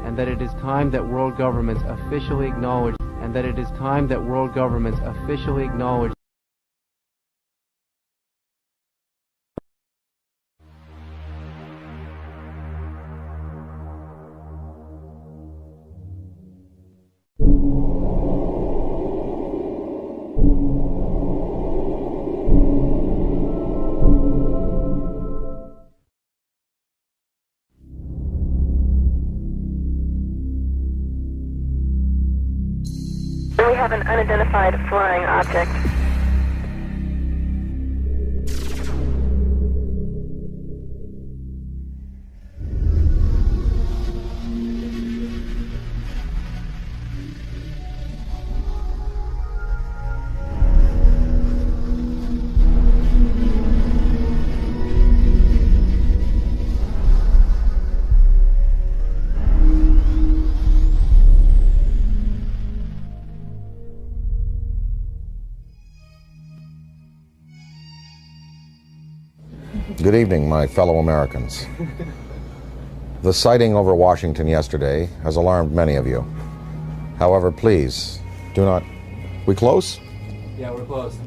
and that it is time that world governments officially acknowledge, We have an unidentified flying object. Good evening, my fellow Americans. The sighting over Washington yesterday has alarmed many of you. However, please, do not... We close? Yeah, we're close.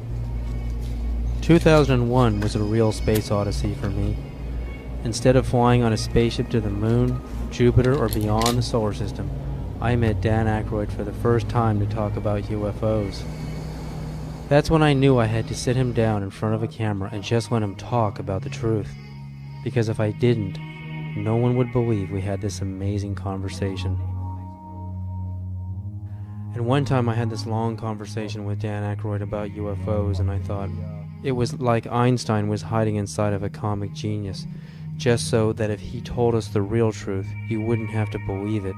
2001 was a real space odyssey for me. Instead of flying on a spaceship to the moon, Jupiter, or beyond the solar system, I met Dan Aykroyd for the first time to talk about UFOs. That's when I knew I had to sit him down in front of a camera and just let him talk about the truth. Because if I didn't, no one would believe we had this amazing conversation. And one time I had this long conversation with Dan Aykroyd about UFOs, and I thought it was like Einstein was hiding inside of a comic genius, just so that if he told us the real truth, you wouldn't have to believe it.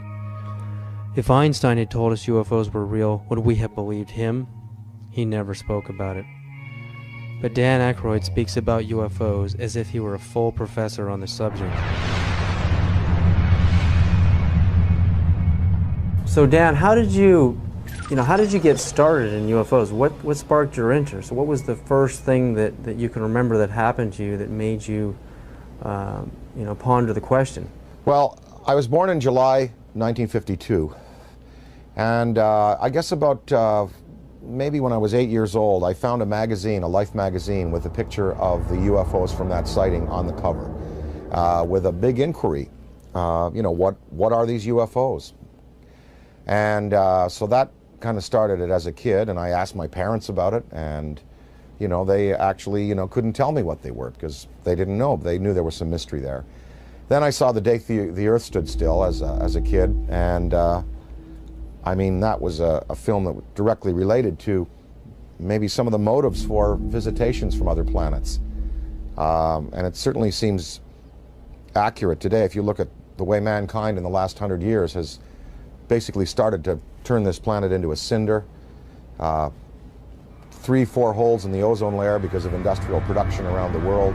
If Einstein had told us UFOs were real, would we have believed him? He never spoke about it. But Dan Aykroyd speaks about UFOs as if he were a full professor on the subject. So Dan, how did you get started in UFOs? What sparked your interest? What was the first thing that you can remember that happened to you that made you, ponder the question? Well, I was born in July 1952, and I guess about maybe when I was 8 years old, I found a magazine, a Life magazine, with a picture of the UFOs from that sighting on the cover, with a big inquiry. What are these UFOs? And so that kind of started it as a kid, and I asked my parents about it, and they actually couldn't tell me what they were because they didn't know. They knew there was some mystery there. Then I saw The Day the Earth Stood Still as a kid, and I mean, that was a film that directly related to maybe some of the motives for visitations from other planets. And it certainly seems accurate today if you look at the way mankind in the last 100 years has basically started to turn this planet into a cinder. 3-4 holes in the ozone layer because of industrial production around the world,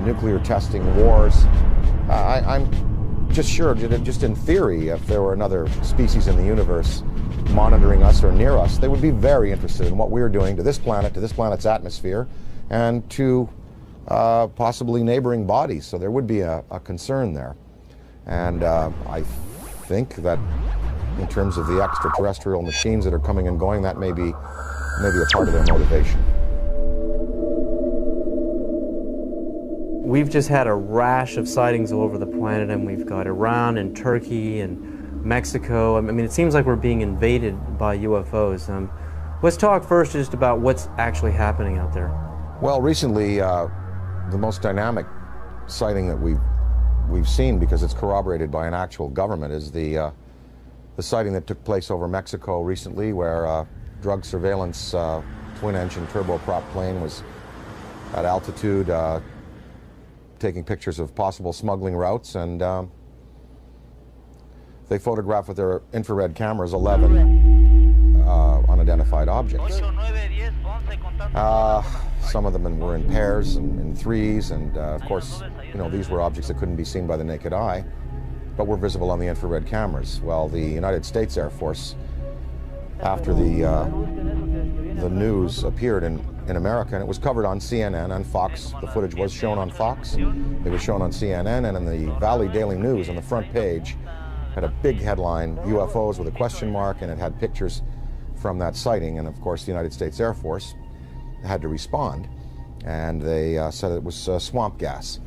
nuclear testing, wars. I'm just sure, just in theory, if there were another species in the universe monitoring us or near us, they would be very interested in what we're doing to this planet, to this planet's atmosphere, and to possibly neighboring bodies. So there would be a concern there. And I think that in terms of the extraterrestrial machines that are coming and going, that may be a part of their motivation. We've just had a rash of sightings all over the planet, and we've got Iran and Turkey and Mexico. I mean, it seems like we're being invaded by UFOs. Let's talk first just about what's actually happening out there. Well, recently, the most dynamic sighting that we've seen, because it's corroborated by an actual government, is the sighting that took place over Mexico recently, where drug surveillance twin-engine turboprop plane was at altitude taking pictures of possible smuggling routes, and they photographed with their infrared cameras 11 unidentified objects. Some of them were in pairs and in threes, and of course, these were objects that couldn't be seen by the naked eye, but were visible on the infrared cameras. Well, the United States Air Force, after the news appeared in America, and it was covered on CNN and Fox. The footage was shown on Fox. It was shown on CNN, and in the Valley Daily News on the front page, had a big headline, UFOs with a question mark, and it had pictures from that sighting. And of course, the United States Air Force had to respond, and they said it was swamp gas.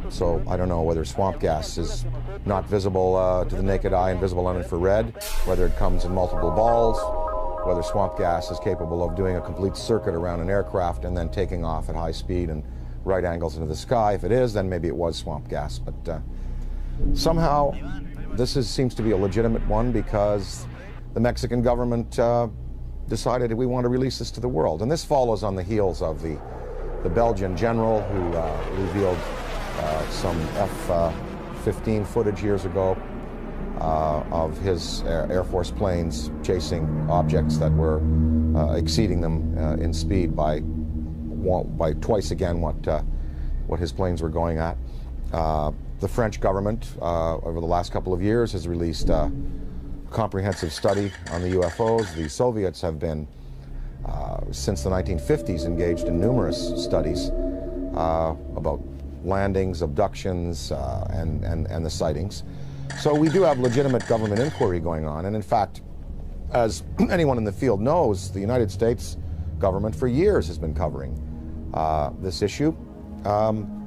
So I don't know whether swamp gas is not visible to the naked eye and visible on infrared, whether it comes in multiple balls, whether swamp gas is capable of doing a complete circuit around an aircraft and then taking off at high speed and right angles into the sky. If it is, then maybe it was swamp gas. But somehow this seems to be a legitimate one, because the Mexican government decided we want to release this to the world. And this follows on the heels of the Belgian general who revealed some F-15 footage years ago of his Air Force planes chasing objects that were exceeding them in speed by twice again what his planes were going at. The French government over the last couple of years has released a comprehensive study on the UFOs. The Soviets have been since the 1950s engaged in numerous studies about landings, abductions, and the sightings. So we do have legitimate government inquiry going on, and in fact, as anyone in the field knows, the United States government for years has been covering this issue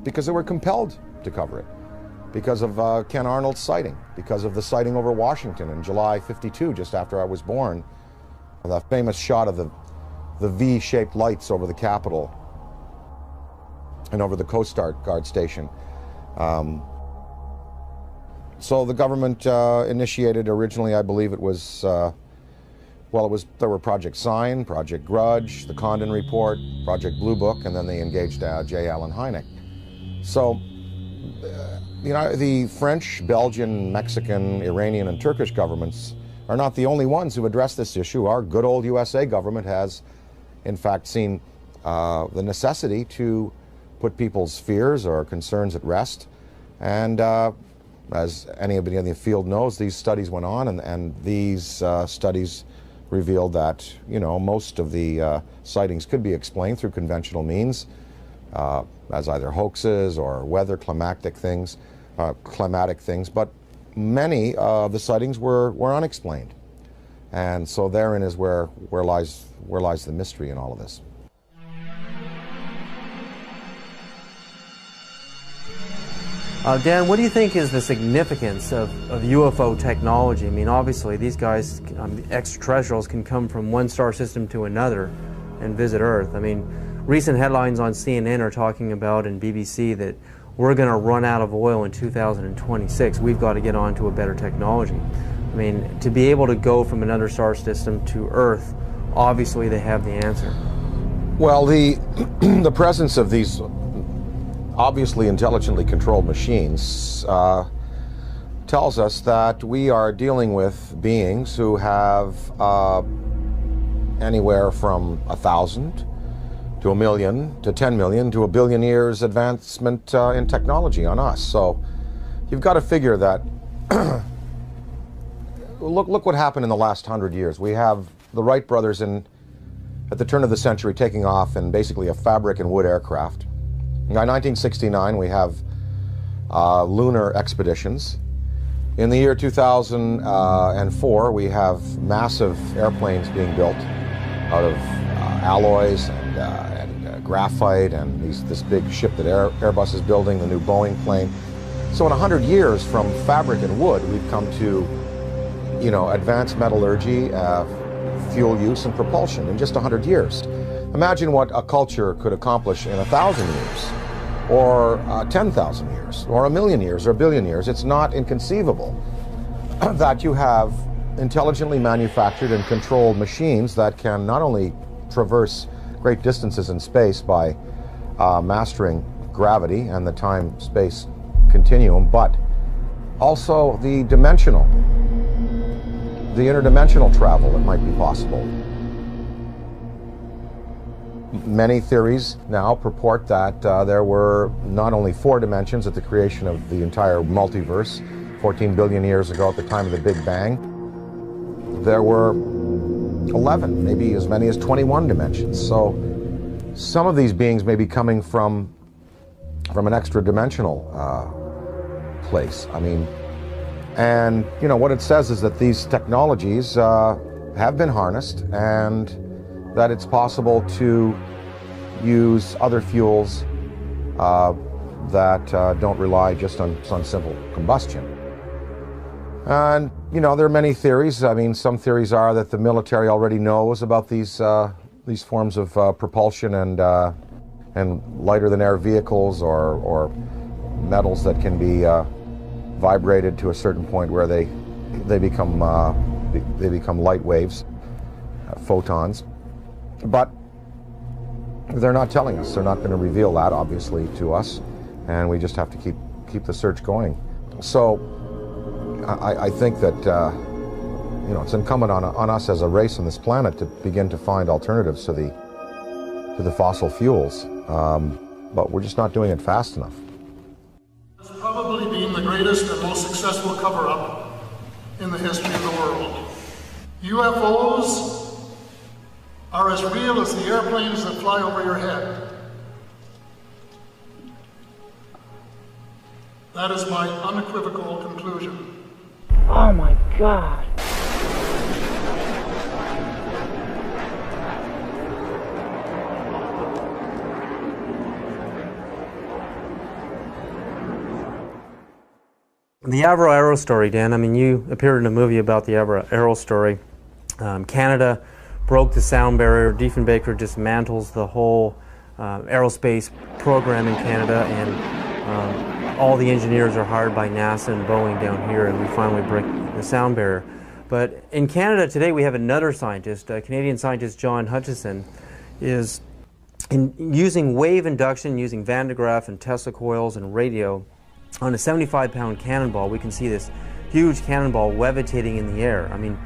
because they were compelled to cover it, because of Ken Arnold's sighting, because of the sighting over Washington in July '52, just after I was born, the famous shot of the V-shaped lights over the Capitol and over the Coast Guard station. So the government initiated originally, I believe it was, there were Project Sign, Project Grudge, the Condon Report, Project Blue Book, and then they engaged J. Allen Hynek. So, the French, Belgian, Mexican, Iranian, and Turkish governments are not the only ones who address this issue. Our good old USA government has, in fact, seen the necessity to put people's fears or concerns at rest. And as anybody in the field knows, these studies went on, and these studies revealed that, most of the sightings could be explained through conventional means, as either hoaxes or weather climatic things, but many of the sightings were unexplained. And so therein is where lies the mystery in all of this. Dan, what do you think is the significance of UFO technology? I mean, obviously, these guys, extraterrestrials, can come from one star system to another and visit Earth. I mean, recent headlines on CNN are talking about, and BBC, that we're going to run out of oil in 2026. We've got to get on to a better technology. I mean, to be able to go from another star system to Earth, obviously they have the answer. Well, the presence of these obviously intelligently controlled machines tells us that we are dealing with beings who have anywhere from 1,000 to 1 million to 10 million to 1 billion years advancement in technology on us. So you've got to figure that look what happened in the last 100 years. We have the Wright brothers at the turn of the century taking off in basically a fabric and wood aircraft. By 1969, we have lunar expeditions. In the year 2004, we have massive airplanes being built out of alloys and graphite, and this big ship that Airbus is building, the new Boeing plane. So in 100 years, from fabric and wood, we've come to, advanced metallurgy, fuel use, and propulsion in just 100 years. Imagine what a culture could accomplish in 1,000 years, or 10,000 years, or 1 million years, or 1 billion years. It's not inconceivable that you have intelligently manufactured and controlled machines that can not only traverse great distances in space by mastering gravity and the time-space continuum, but also the interdimensional travel that might be possible. Many theories now purport that there were not only 4 dimensions at the creation of the entire multiverse 14 billion years ago at the time of the Big Bang. There were 11, maybe as many as 21 dimensions. So some of these beings may be coming from an extra dimensional place. I mean, And what it says is that these technologies have been harnessed, and that it's possible to use other fuels that don't rely just on simple combustion. And there are many theories. I mean, some theories are that the military already knows about these forms of propulsion and lighter than air vehicles or metals that can be vibrated to a certain point where they become light waves, photons. But they're not telling us. They're not going to reveal that, obviously, to us, and we just have to keep the search going. So I think that it's incumbent on us as a race on this planet to begin to find alternatives to the fossil fuels, but we're just not doing it fast enough. It's probably been the greatest and most successful cover-up in the history of the world. UFOs are as real as the airplanes that fly over your head. That is my unequivocal conclusion. Oh my God. The Avro Arrow story, Dan, I mean, you appeared in a movie about the Avro Arrow story. Canada broke the sound barrier. Diefenbaker dismantles the whole aerospace program in Canada, and all the engineers are hired by NASA and Boeing down here, and we finally break the sound barrier. But in Canada today, we have another scientist, Canadian scientist John Hutchison, is using wave induction, using Van de Graaff and Tesla coils and radio. On a 75-pound cannonball, we can see this huge cannonball levitating in the air. I mean,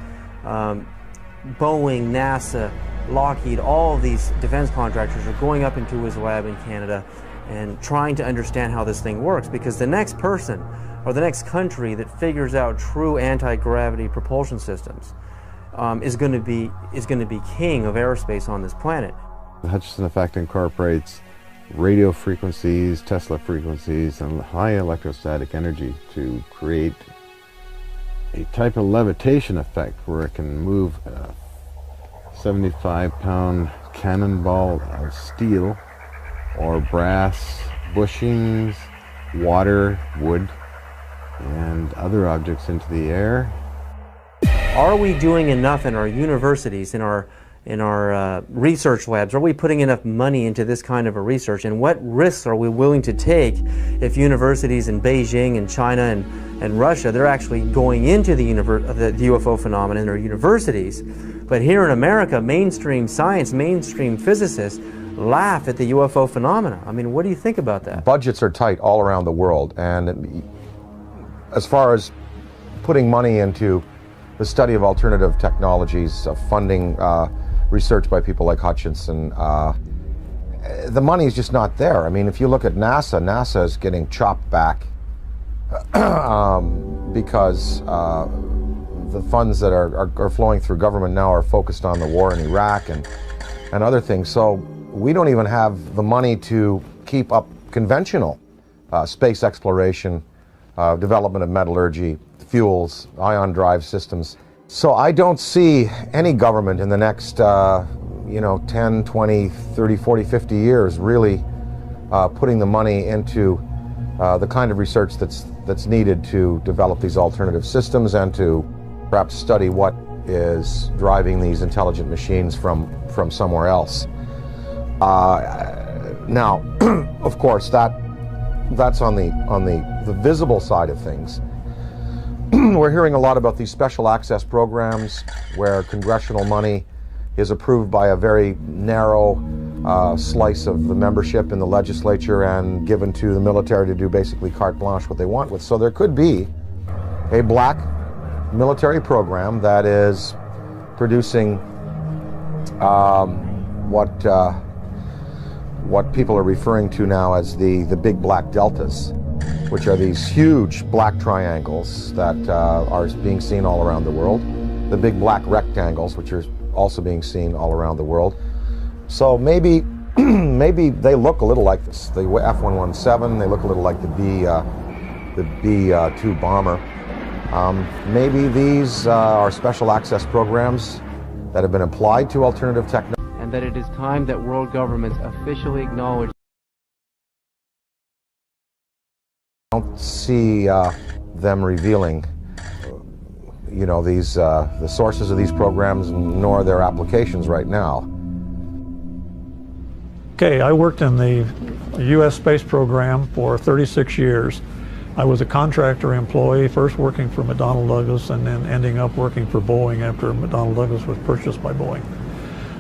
Boeing, NASA, Lockheed, all of these defense contractors are going up into his lab in Canada and trying to understand how this thing works, because the next person or the next country that figures out true anti-gravity propulsion systems is going to be king of aerospace on this planet. The Hutchison effect incorporates radio frequencies, Tesla frequencies, and high electrostatic energy to create a type of levitation effect where it can move a 75-pound cannonball of steel or brass bushings, water, wood, and other objects into the air. Are we doing enough in our universities, in our research labs? Are we putting enough money into this kind of a research? And what risks are we willing to take if universities in Beijing and China and Russia, they're actually going into the UFO phenomenon in their universities? But here in America, mainstream science, mainstream physicists laugh at the UFO phenomena. I mean, what do you think about that? Budgets are tight all around the world, and as far as putting money into the study of alternative technologies, funding research by people like Hutchison, the money is just not there. I mean, if you look at NASA, NASA is getting chopped back because the funds that are flowing through government now are focused on the war in Iraq and other things. So we don't even have the money to keep up conventional space exploration, development of metallurgy, fuels, ion drive systems. So I don't see any government in the next 10, 20, 30, 40, 50 years really putting the money into the kind of research that's needed to develop these alternative systems and to perhaps study what is driving these intelligent machines from somewhere else. Now, of course, that's on the visible side of things. We're hearing a lot about these special access programs where congressional money is approved by a very narrow slice of the membership in the legislature and given to the military to do basically carte blanche what they want with. So there could be a black military program that is producing what people are referring to now as the big black deltas, which are these huge black triangles that are being seen all around the world, the big black rectangles, which are also being seen all around the world. So maybe they look a little like this. The F-117, they look a little like the B-2 bomber. Maybe these are special access programs that have been applied to alternative technology. And that it is time that world governments officially acknowledge. I don't see them revealing, you know, these the sources of these programs, nor their applications right now. Okay, I worked in the U.S. space program for 36 years. I was a contractor employee, first working for McDonnell Douglas and then ending up working for Boeing after McDonnell Douglas was purchased by Boeing.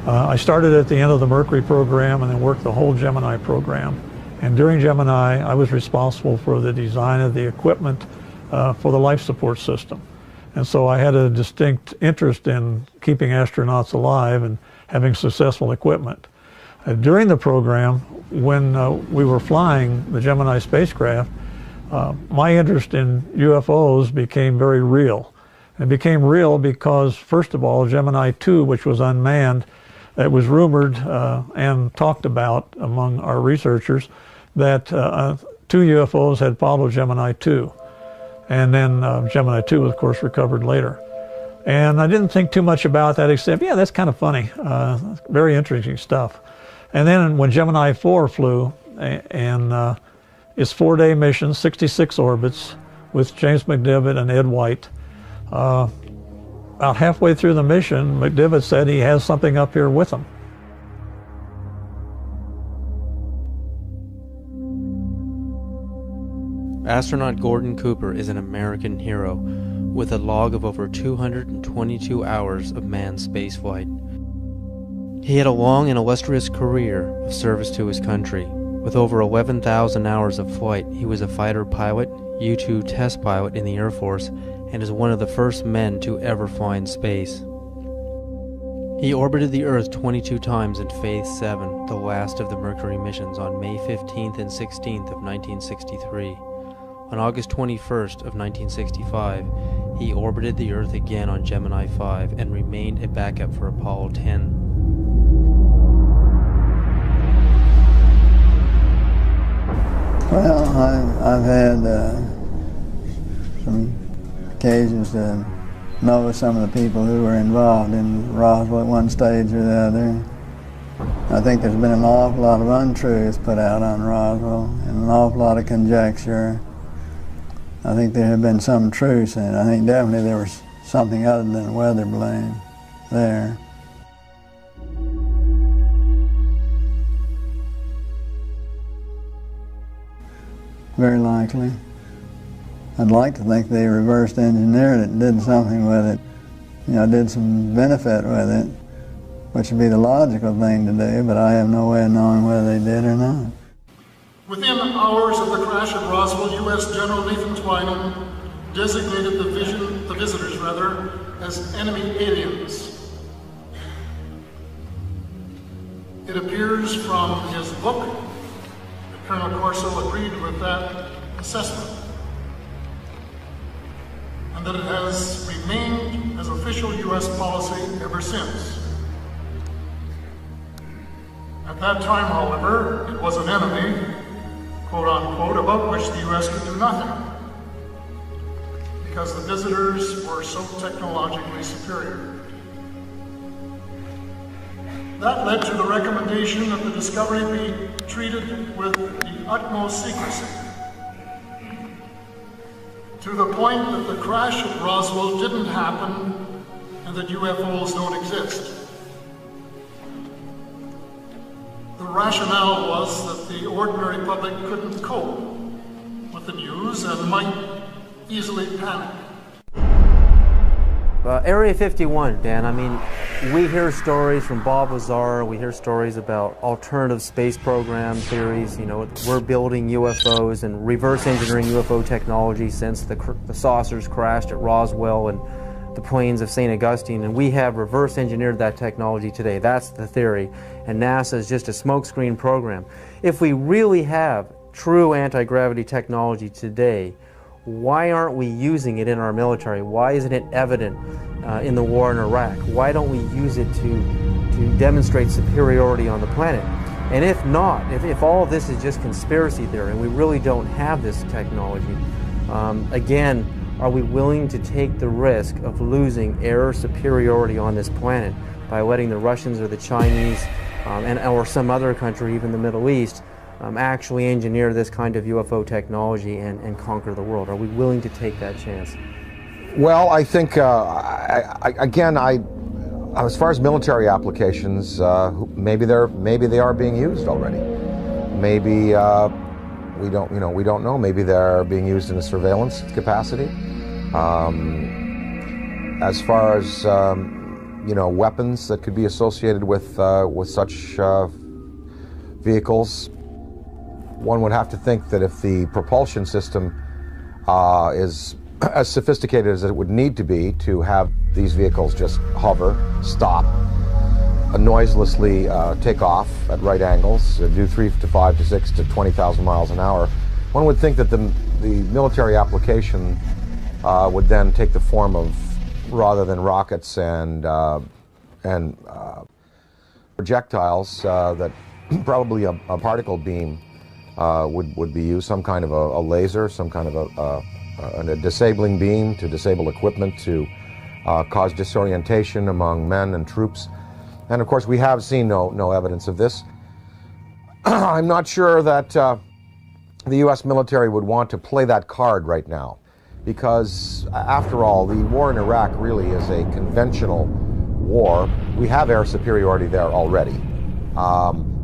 I started at the end of the Mercury program and then worked the whole Gemini program. And during Gemini, I was responsible for the design of the equipment for the life support system. And so I had a distinct interest in keeping astronauts alive and having successful equipment. During the program, when we were flying the Gemini spacecraft, my interest in UFOs became very real. It became real because, first of all, Gemini 2, which was unmanned, it was rumored and talked about among our researchers that 2 UFOs had followed Gemini 2. And then Gemini 2 was, of course, recovered later. And I didn't think too much about that except, yeah, that's kind of funny. Very interesting stuff. And then when Gemini 4 flew, and its 4-day mission, 66 orbits, with James McDivitt and Ed White, about halfway through the mission, McDivitt said he has something up here with him. Astronaut Gordon Cooper is an American hero with a log of over 222 hours of manned spaceflight. He had a long and illustrious career of service to his country. With over 11,000 hours of flight, he was a fighter pilot, U-2 test pilot in the Air Force, and is one of the first men to ever fly in space. He orbited the Earth 22 times in Phase 7, the last of the Mercury missions, on May 15th and 16th of 1963. On August 21st of 1965, he orbited the Earth again on Gemini 5 and remained a backup for Apollo 10. Well, I've had some occasions to know some of the people who were involved in Roswell at one stage or the other. I think there's been an awful lot of untruths put out on Roswell and an awful lot of conjecture. I think there have been some truths in it. I think definitely there was something other than weather balloon there. Very likely. I'd like to think they reversed engineered it and did something with it. You know, did some benefit with it, which would be the logical thing to do, but I have no way of knowing whether they did or not. Within hours of the crash at Roswell, U.S. General Nathan Twining designated the visitors as enemy aliens. It appears from his book that Colonel Corso agreed with that assessment, and that it has remained as official U.S. policy ever since. At that time, however, it was an enemy, quote unquote, about which the U.S. could do nothing, because the visitors were so technologically superior. That led to the recommendation that the discovery be treated with the utmost secrecy, to the point that the crash at Roswell didn't happen and that UFOs don't exist. The rationale was that the ordinary public couldn't cope with the news and might easily panic. Area 51, Dan, I mean, we hear stories from Bob Lazar, we hear stories about alternative space program theories, you know, we're building UFOs and reverse engineering UFO technology since the saucers crashed at Roswell and the plains of St. Augustine, and we have reverse engineered that technology today. That's the theory, and NASA is just a smokescreen program. If we really have true anti-gravity technology today, why aren't we using it in our military? Why isn't it evident in the war in Iraq? Why don't we use it to demonstrate superiority on the planet? And if not, if all of this is just conspiracy theory and we really don't have this technology, again, Are we willing to take the risk of losing air superiority on this planet by letting the Russians or the Chinese or some other country, even the Middle East, actually engineer this kind of UFO technology and conquer the world? Are we willing to take that chance? Well, I think, as far as military applications, maybe they are being used already. Maybe we don't know. Maybe they're being used in a surveillance capacity. As far as weapons that could be associated with such vehicles, one would have to think that if the propulsion system is as sophisticated as it would need to be to have these vehicles just hover, stop, noiselessly take off at right angles, do 3 to 5 to 6 to 20,000 miles an hour, one would think that the military application would then take the form of, rather than rockets and projectiles, that probably a particle beam would be used, some kind of a laser, some kind of a disabling beam to disable equipment, to cause disorientation among men and troops. And of course, we have seen no evidence of this. I'm not sure that the U.S. military would want to play that card right now, because after all, the war in Iraq really is a conventional war. We have air superiority there already.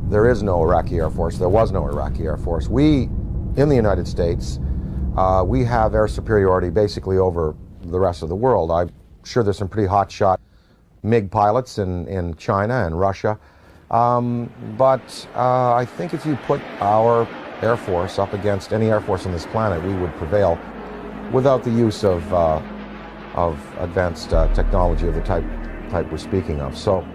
There is no Iraqi Air Force. There was no Iraqi Air Force. We, in the United States, we have air superiority basically over the rest of the world. I'm sure there's some pretty hotshot MiG pilots in China and Russia. But I think if you put our Air Force up against any Air Force on this planet, we would prevail without the use of advanced technology of the type we're speaking of. So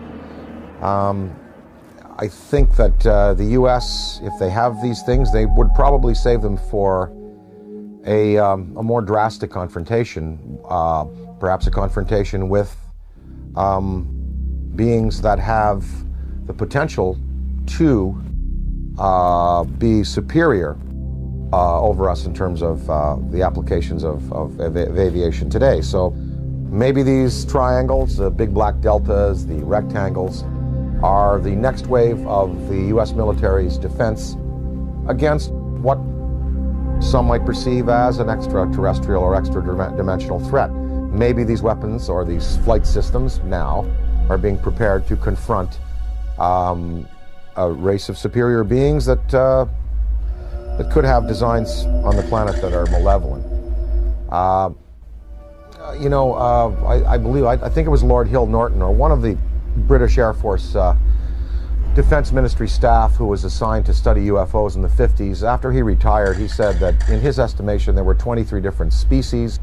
I think that the U.S., if they have these things, they would probably save them for a more drastic confrontation, perhaps a confrontation with beings that have the potential to be superior over us in terms of the applications of aviation today. So maybe these triangles, the big black deltas, the rectangles, are the next wave of the U.S. military's defense against what some might perceive as an extraterrestrial or extra-dimensional threat. Maybe these weapons or these flight systems now are being prepared to confront a race of superior beings that could have designs on the planet that are malevolent. I think it was Lord Hill Norton, or one of the British Air Force Defense Ministry staff who was assigned to study UFOs in the 50s. After he retired, he said that in his estimation there were 23 different species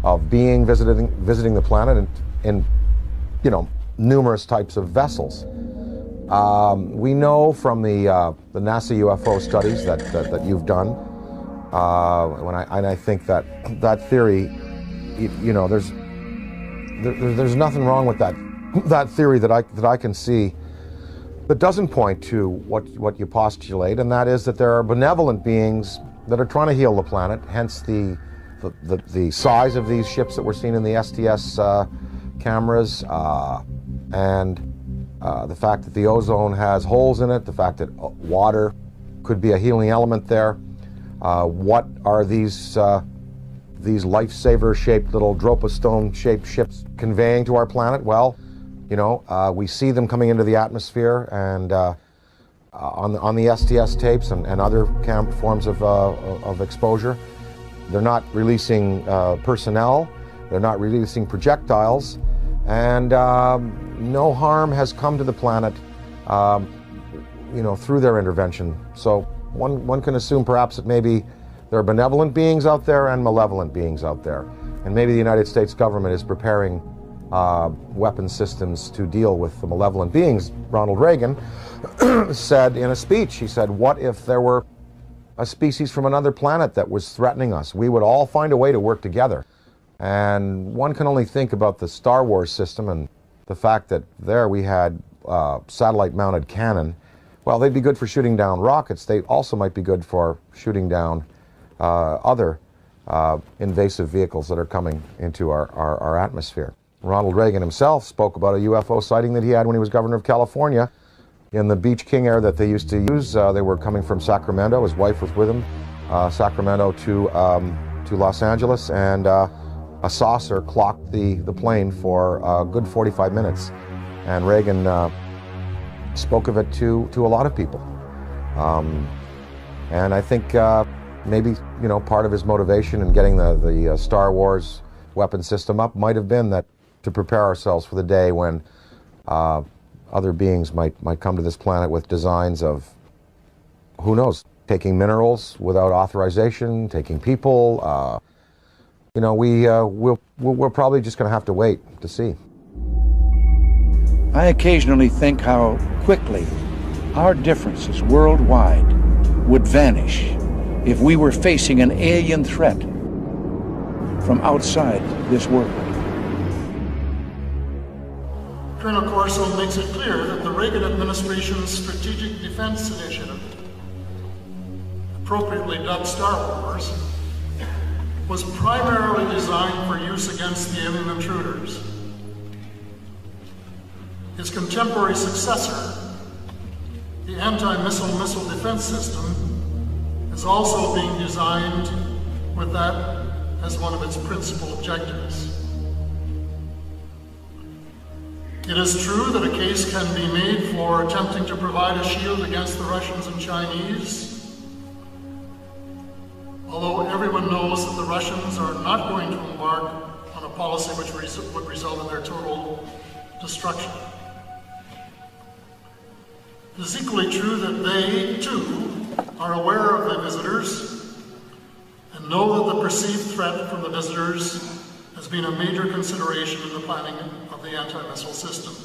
of being visiting the planet in numerous types of vessels. We know from the NASA UFO studies that you've done, and I think that theory, there's nothing wrong with that theory that I can see that doesn't point to what you postulate, and that is that there are benevolent beings that are trying to heal the planet, hence the size of these ships that we're seeing in the STS cameras, and the fact that the ozone has holes in it, the fact that water could be a healing element there. What are these lifesaver-shaped little Dropostone-shaped ships conveying to our planet? Well, we see them coming into the atmosphere, and on the STS tapes and other forms of exposure, they're not releasing personnel, they're not releasing projectiles, and no harm has come to the planet, through their intervention. So one can assume perhaps that maybe there are benevolent beings out there and malevolent beings out there, and maybe the United States government is preparing weapon systems to deal with the malevolent beings. Ronald Reagan said in a speech, he said, what if there were a species from another planet that was threatening us? We would all find a way to work together. And one can only think about the Star Wars system and the fact that there we had satellite-mounted cannon. Well, they'd be good for shooting down rockets. They also might be good for shooting down other invasive vehicles that are coming into our atmosphere. Ronald Reagan himself spoke about a UFO sighting that he had when he was governor of California in the Beach King Air that they used to use. They were coming from Sacramento. His wife was with him, Sacramento to Los Angeles, and a saucer clocked the plane for a good 45 minutes. And Reagan spoke of it to a lot of people. And I think maybe, you know, part of his motivation in getting the Star Wars weapon system up might have been that to prepare ourselves for the day when other beings might come to this planet with designs of, who knows, taking minerals without authorization, taking people. You know, we're probably just going to have to wait to see. I occasionally think how quickly our differences worldwide would vanish if we were facing an alien threat from outside this world. Colonel Corso makes it clear that the Reagan administration's Strategic Defense Initiative, appropriately dubbed Star Wars, was primarily designed for use against the alien intruders. His contemporary successor, the anti-missile missile defense system, is also being designed with that as one of its principal objectives. It is true that a case can be made for attempting to provide a shield against the Russians and Chinese, although everyone knows that the Russians are not going to embark on a policy which would result in their total destruction. It is equally true that they, too, are aware of the visitors and know that the perceived threat from the visitors has been a major consideration in the planning of the anti-missile system.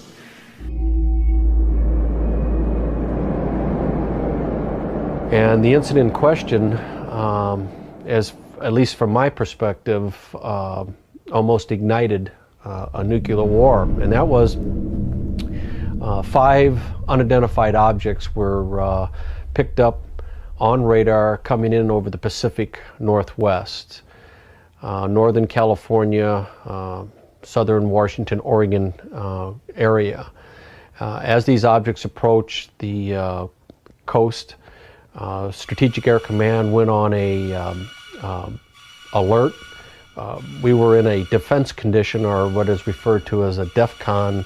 And the incident in question, as at least from my perspective, almost ignited a nuclear war, and that was 5 unidentified objects were picked up on radar coming in over the Pacific Northwest, Northern California, Southern Washington, Oregon area. As these objects approached the coast, Strategic Air Command went on a alert. We were in a defense condition, or what is referred to as a DEFCON,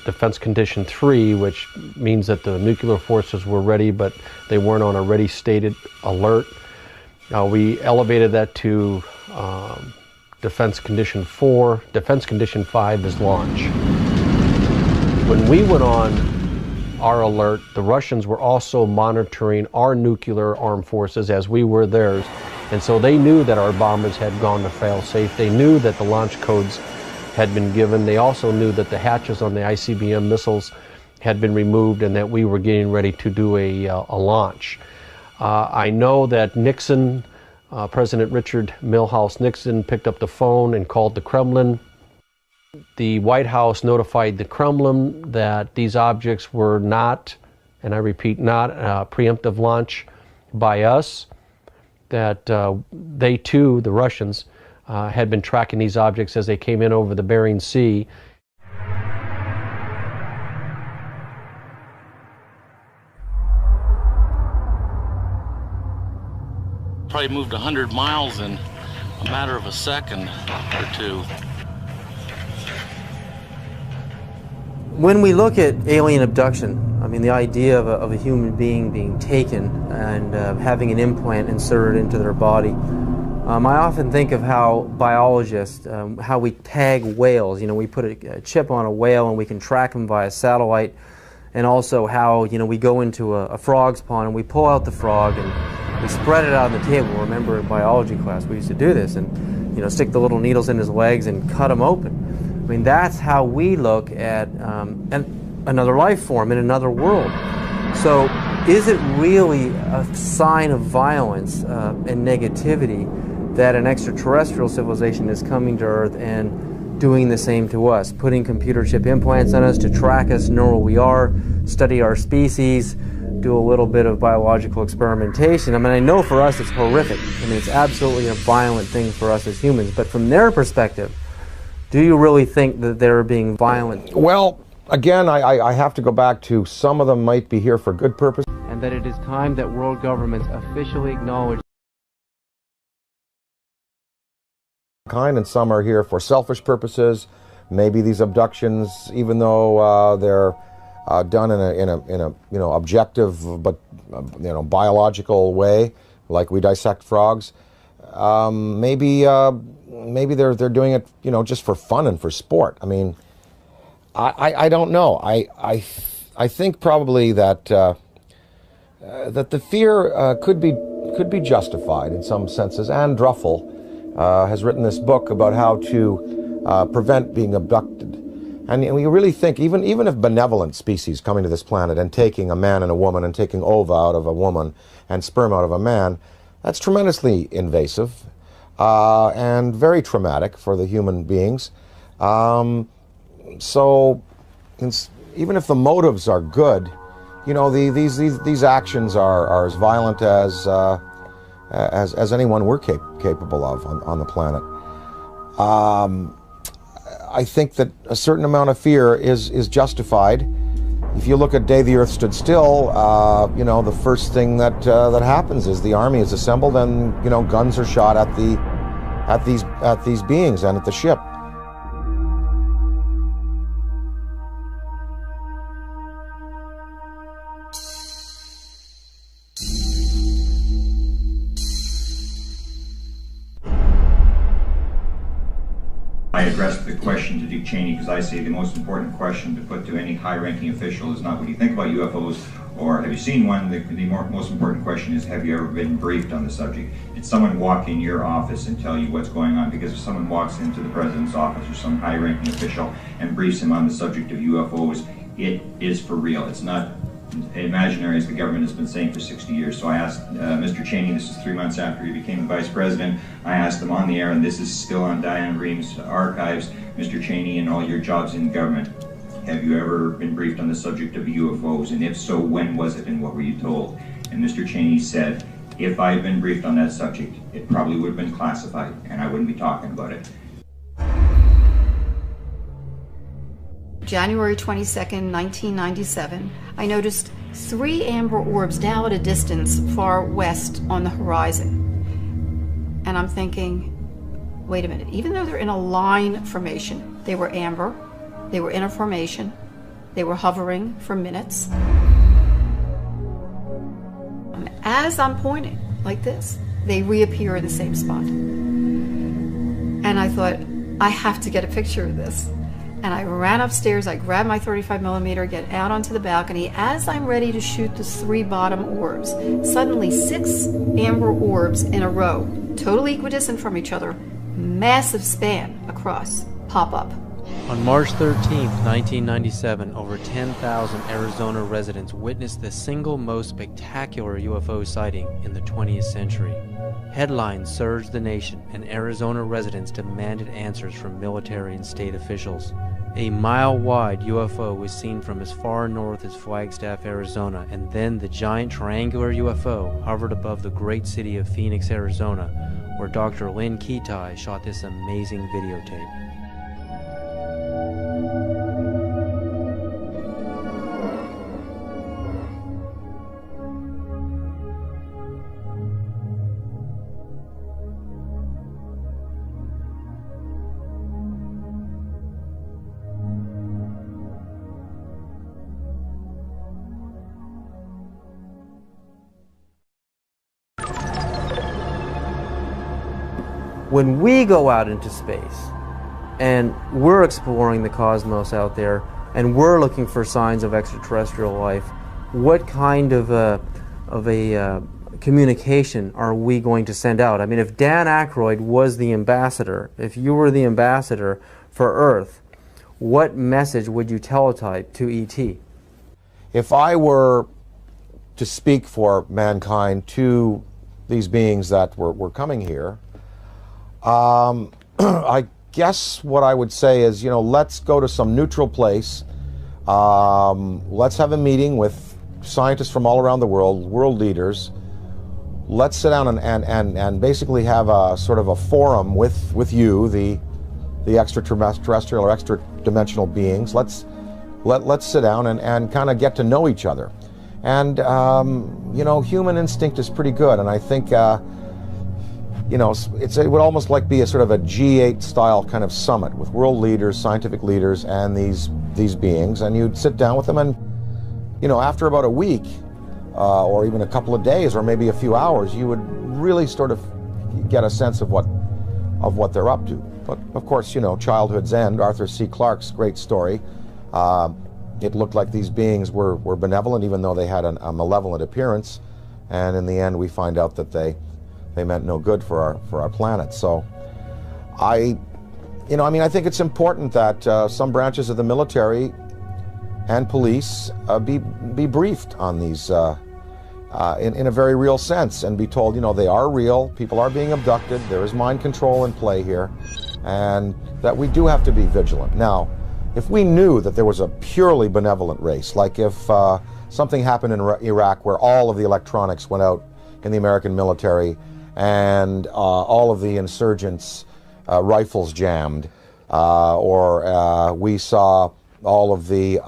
Defense Condition 3, which means that the nuclear forces were ready, but they weren't on a ready stated alert. We elevated that to Defense Condition 4. Defense Condition 5 is launch. When we went on our alert, the Russians were also monitoring our nuclear armed forces as we were theirs. And so they knew that our bombers had gone to fail-safe. They knew that the launch codes had been given. They also knew that the hatches on the ICBM missiles had been removed and that we were getting ready to do a launch. I know that Nixon, President Richard Milhouse Nixon, picked up the phone and called the Kremlin. The White House notified the Kremlin that these objects were not, and I repeat, not a preemptive launch by us, that they too, the Russians, had been tracking these objects as they came in over the Bering Sea. Probably moved 100 miles in a matter of a second or two. When we look at alien abduction, I mean, the idea of a human being being taken and having an implant inserted into their body, I often think of how biologists, how we tag whales. You know, we put a chip on a whale and we can track them via satellite, and also how, you know, we go into a frog's pond and we pull out the frog and we spread it out on the table. Remember in biology class we used to do this, and, you know, stick the little needles in his legs and cut him open. I mean, that's how we look at another life form in another world. So is it really a sign of violence and negativity that an extraterrestrial civilization is coming to Earth and doing the same to us, putting computer chip implants on us to track us, know where we are, study our species, do a little bit of biological experimentation. I mean, I know for us it's horrific. I mean, it's absolutely a violent thing for us as humans. But from their perspective, do you really think that they're being violent? Well, again, I have to go back to some of them might be here for good purpose. And that it is time that world governments officially acknowledge Kind, and some are here for selfish purposes. Maybe these abductions, even though they're done in a objective but biological way, like we dissect frogs, maybe they're doing it just for fun and for sport. I mean, I don't know. I think probably that that the fear could be justified in some senses. Anne Druffel has written this book about how to prevent being abducted. And we really think, even if benevolent species coming to this planet and taking a man and a woman and taking ova out of a woman and sperm out of a man, that's tremendously invasive and very traumatic for the human beings. So even if the motives are good, these actions are as violent as anyone we're capable of on the planet. I think that a certain amount of fear is justified. If you look at Day the Earth Stood Still, the first thing that happens is the army is assembled and guns are shot at these beings and at the ship. I addressed the question to Dick Cheney because I say the most important question to put to any high-ranking official is not what do you think about UFOs or have you seen one. The most important question is, have you ever been briefed on the subject? Did someone walk in your office and tell you what's going on? Because if someone walks into the president's office or some high-ranking official and briefs him on the subject of UFOs, it is for real. It's not imaginary, as the government has been saying for 60 years. So I asked Mr. Cheney, this is 3 months after he became the vice president, I asked him on the air, and this is still on Diane Ream's archives, Mr. Cheney, in all your jobs in government, have you ever been briefed on the subject of UFOs? And if so, when was it and what were you told? And Mr. Cheney said, if I had been briefed on that subject, it probably would have been classified and I wouldn't be talking about it. January 22nd, 1997, I noticed 3 amber orbs now at a distance far west on the horizon. And I'm thinking, wait a minute, even though they're in a line formation, they were amber, they were in a formation, they were hovering for minutes. As I'm pointing like this, they reappear in the same spot. And I thought, I have to get a picture of this. And I ran upstairs, I grabbed my 35mm, get out onto the balcony. As I'm ready to shoot the 3 bottom orbs, suddenly 6 amber orbs in a row, totally equidistant from each other, massive span across, pop up. On March 13, 1997, over 10,000 Arizona residents witnessed the single most spectacular UFO sighting in the 20th century. Headlines surged the nation, and Arizona residents demanded answers from military and state officials. A mile-wide UFO was seen from as far north as Flagstaff, Arizona, and then the giant triangular UFO hovered above the great city of Phoenix, Arizona, where Dr. Lynn Ketai shot this amazing videotape. When we go out into space and we're exploring the cosmos out there and we're looking for signs of extraterrestrial life, what kind of a communication are we going to send out? I mean, if Dan Aykroyd was the ambassador, if you were the ambassador for Earth, what message would you teletype to ET? If I were to speak for mankind to these beings that were coming here, I guess what I would say is, let's go to some neutral place. Let's have a meeting with scientists from all around the world, world leaders. Let's sit down and basically have a sort of a forum with you, the extraterrestrial or extra-dimensional beings. Let's sit down and kind of get to know each other. And, you know, human instinct is pretty good. And I think, you know, it would almost like be a sort of a G8 style kind of summit with world leaders, scientific leaders, and these beings. And you'd sit down with them, and, you know, after about a week, or even a couple of days, or maybe a few hours, you would really sort of get a sense of what they're up to. But of course, you know, childhood's end, Arthur C. Clarke's great story. It looked like these beings were benevolent, even though they had a malevolent appearance. And in the end, we find out that they meant no good for our planet. So I think it's important that some branches of the military and police be briefed on these in a very real sense, and be told, you know, they are real, people are being abducted, there is mind control in play here, and that we do have to be vigilant. Now, if we knew that there was a purely benevolent race, like if something happened in Iraq where all of the electronics went out in the American military and all of the insurgents' rifles jammed, or we saw all of the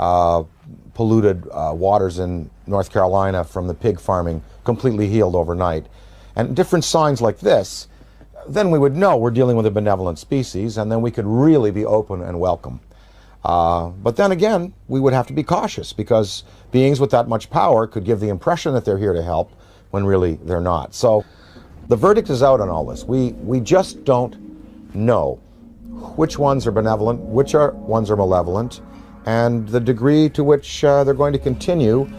polluted waters in North Carolina from the pig farming completely healed overnight, and different signs like this, then we would know we're dealing with a benevolent species, and then we could really be open and welcome. But then again, we would have to be cautious, because beings with that much power could give the impression that they're here to help when really they're not. So the verdict is out on all this. We just don't know which ones are benevolent, which ones are malevolent, and the degree to which they're going to continue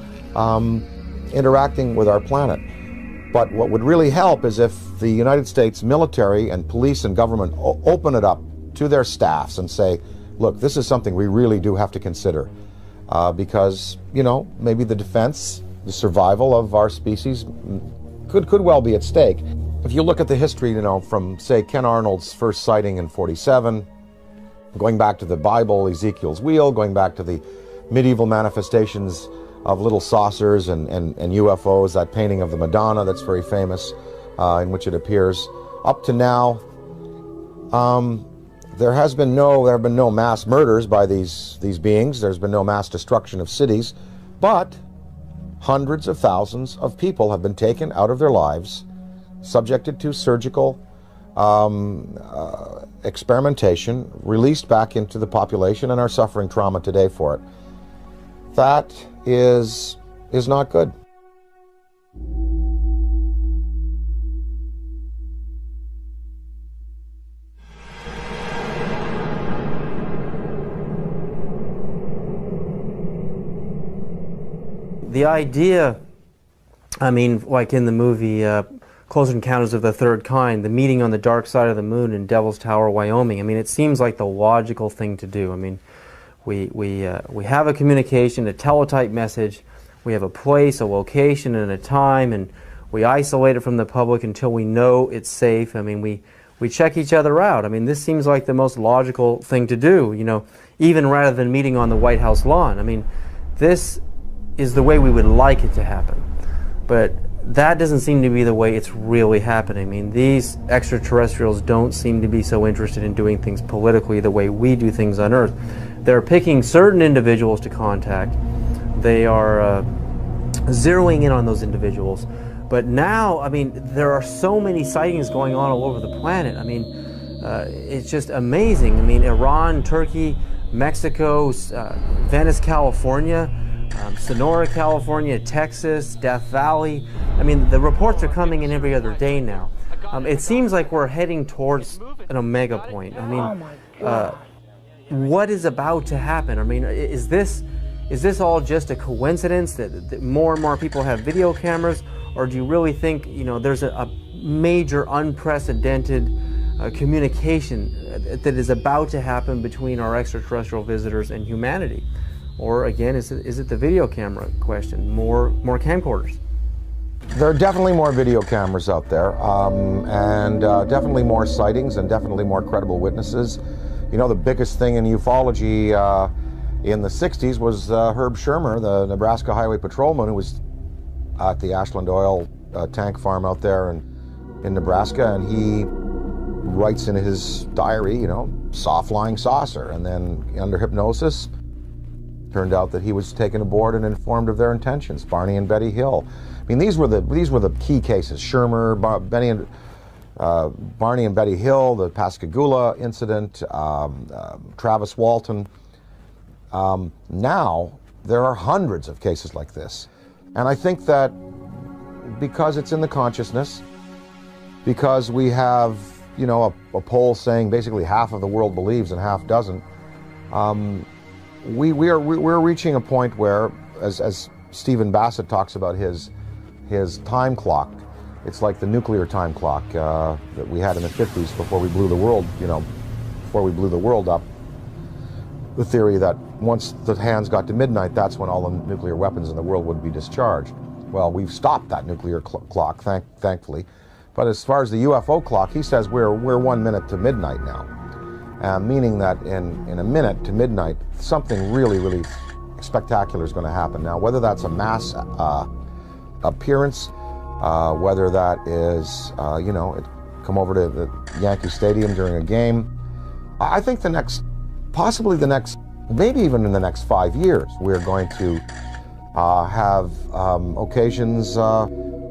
interacting with our planet. But what would really help is if the United States military and police and government open it up to their staffs and say, look, this is something we really do have to consider, because, you know, maybe the defense, the survival of our species could well be at stake. If you look at the history, you know, from, say, Ken Arnold's first sighting in '47, going back to the Bible, Ezekiel's wheel, going back to the medieval manifestations of little saucers and UFOs, that painting of the Madonna that's very famous, in which it appears, up to now, there have been no mass murders by these beings. There's been no mass destruction of cities, but hundreds of thousands of people have been taken out of their lives, subjected to surgical experimentation, released back into the population, and are suffering trauma today for it. That is not good. The idea, I mean, like in the movie Close Encounters of the Third Kind, the meeting on the dark side of the moon in Devil's Tower, Wyoming, I mean, it seems like the logical thing to do. I mean, we have a communication, a teletype message, we have a place, a location, and a time, and we isolate it from the public until we know it's safe. I mean, we check each other out. I mean, this seems like the most logical thing to do, you know, even rather than meeting on the White House lawn. I mean, this is the way we would like it to happen. But that doesn't seem to be the way it's really happening. I mean, these extraterrestrials don't seem to be so interested in doing things politically the way we do things on Earth. They're picking certain individuals to contact. They are zeroing in on those individuals. But now, I mean, there are so many sightings going on all over the planet. I mean, it's just amazing. I mean, Iran, Turkey, Mexico, Venice, California, Sonora, California, Texas, Death Valley. I mean, the reports are coming in every other day now. It seems like we're heading towards an omega point. I mean, what is about to happen? I mean, is this all just a coincidence that more and more people have video cameras, or do you really think, you know, there's a major unprecedented communication that is about to happen between our extraterrestrial visitors and humanity? Or again, is it the video camera question? More camcorders? There are definitely more video cameras out there, and definitely more sightings, and definitely more credible witnesses. You know, the biggest thing in ufology in the 60s was Herb Shermer, the Nebraska Highway Patrolman, who was at the Ashland Oil tank farm out there in Nebraska, and he writes in his diary, you know, saw flying saucer, and then under hypnosis, turned out that he was taken aboard and informed of their intentions. Barney and Betty Hill. I mean, these were the key cases. Shermer, Barney and Betty Hill, the Pascagoula incident, Travis Walton. Now there are hundreds of cases like this, and I think that because it's in the consciousness, because we have, you know, a poll saying basically half of the world believes and half doesn't, we're reaching a point where, as Stephen Bassett talks about his time clock, it's like the nuclear time clock that we had in the 50s before we blew the world, you know, before we blew the world up. The theory that once the hands got to midnight, that's when all the nuclear weapons in the world would be discharged. Well, we've stopped that nuclear clock, thankfully. But as far as the UFO clock, he says we're 1 minute to midnight now, meaning that in a minute to midnight, something really, really spectacular is going to happen. Now, whether that's a mass appearance, whether that is, you know, come over to the Yankee Stadium during a game, I think possibly the next, maybe even in the next 5 years, we're going to have occasions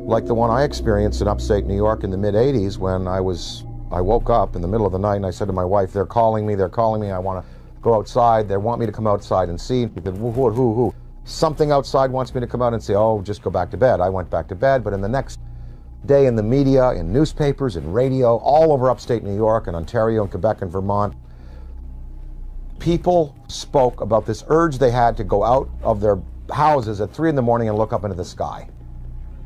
like the one I experienced in upstate New York in the mid-'80s when I woke up in the middle of the night and I said to my wife, they're calling me, I want to go outside, they want me to come outside and see. He said, who? Something outside wants me to come out and say, oh, just go back to bed. I went back to bed, but in the next day in the media, in newspapers, in radio, all over upstate New York and Ontario and Quebec and Vermont, people spoke about this urge they had to go out of their houses at 3 in the morning and look up into the sky.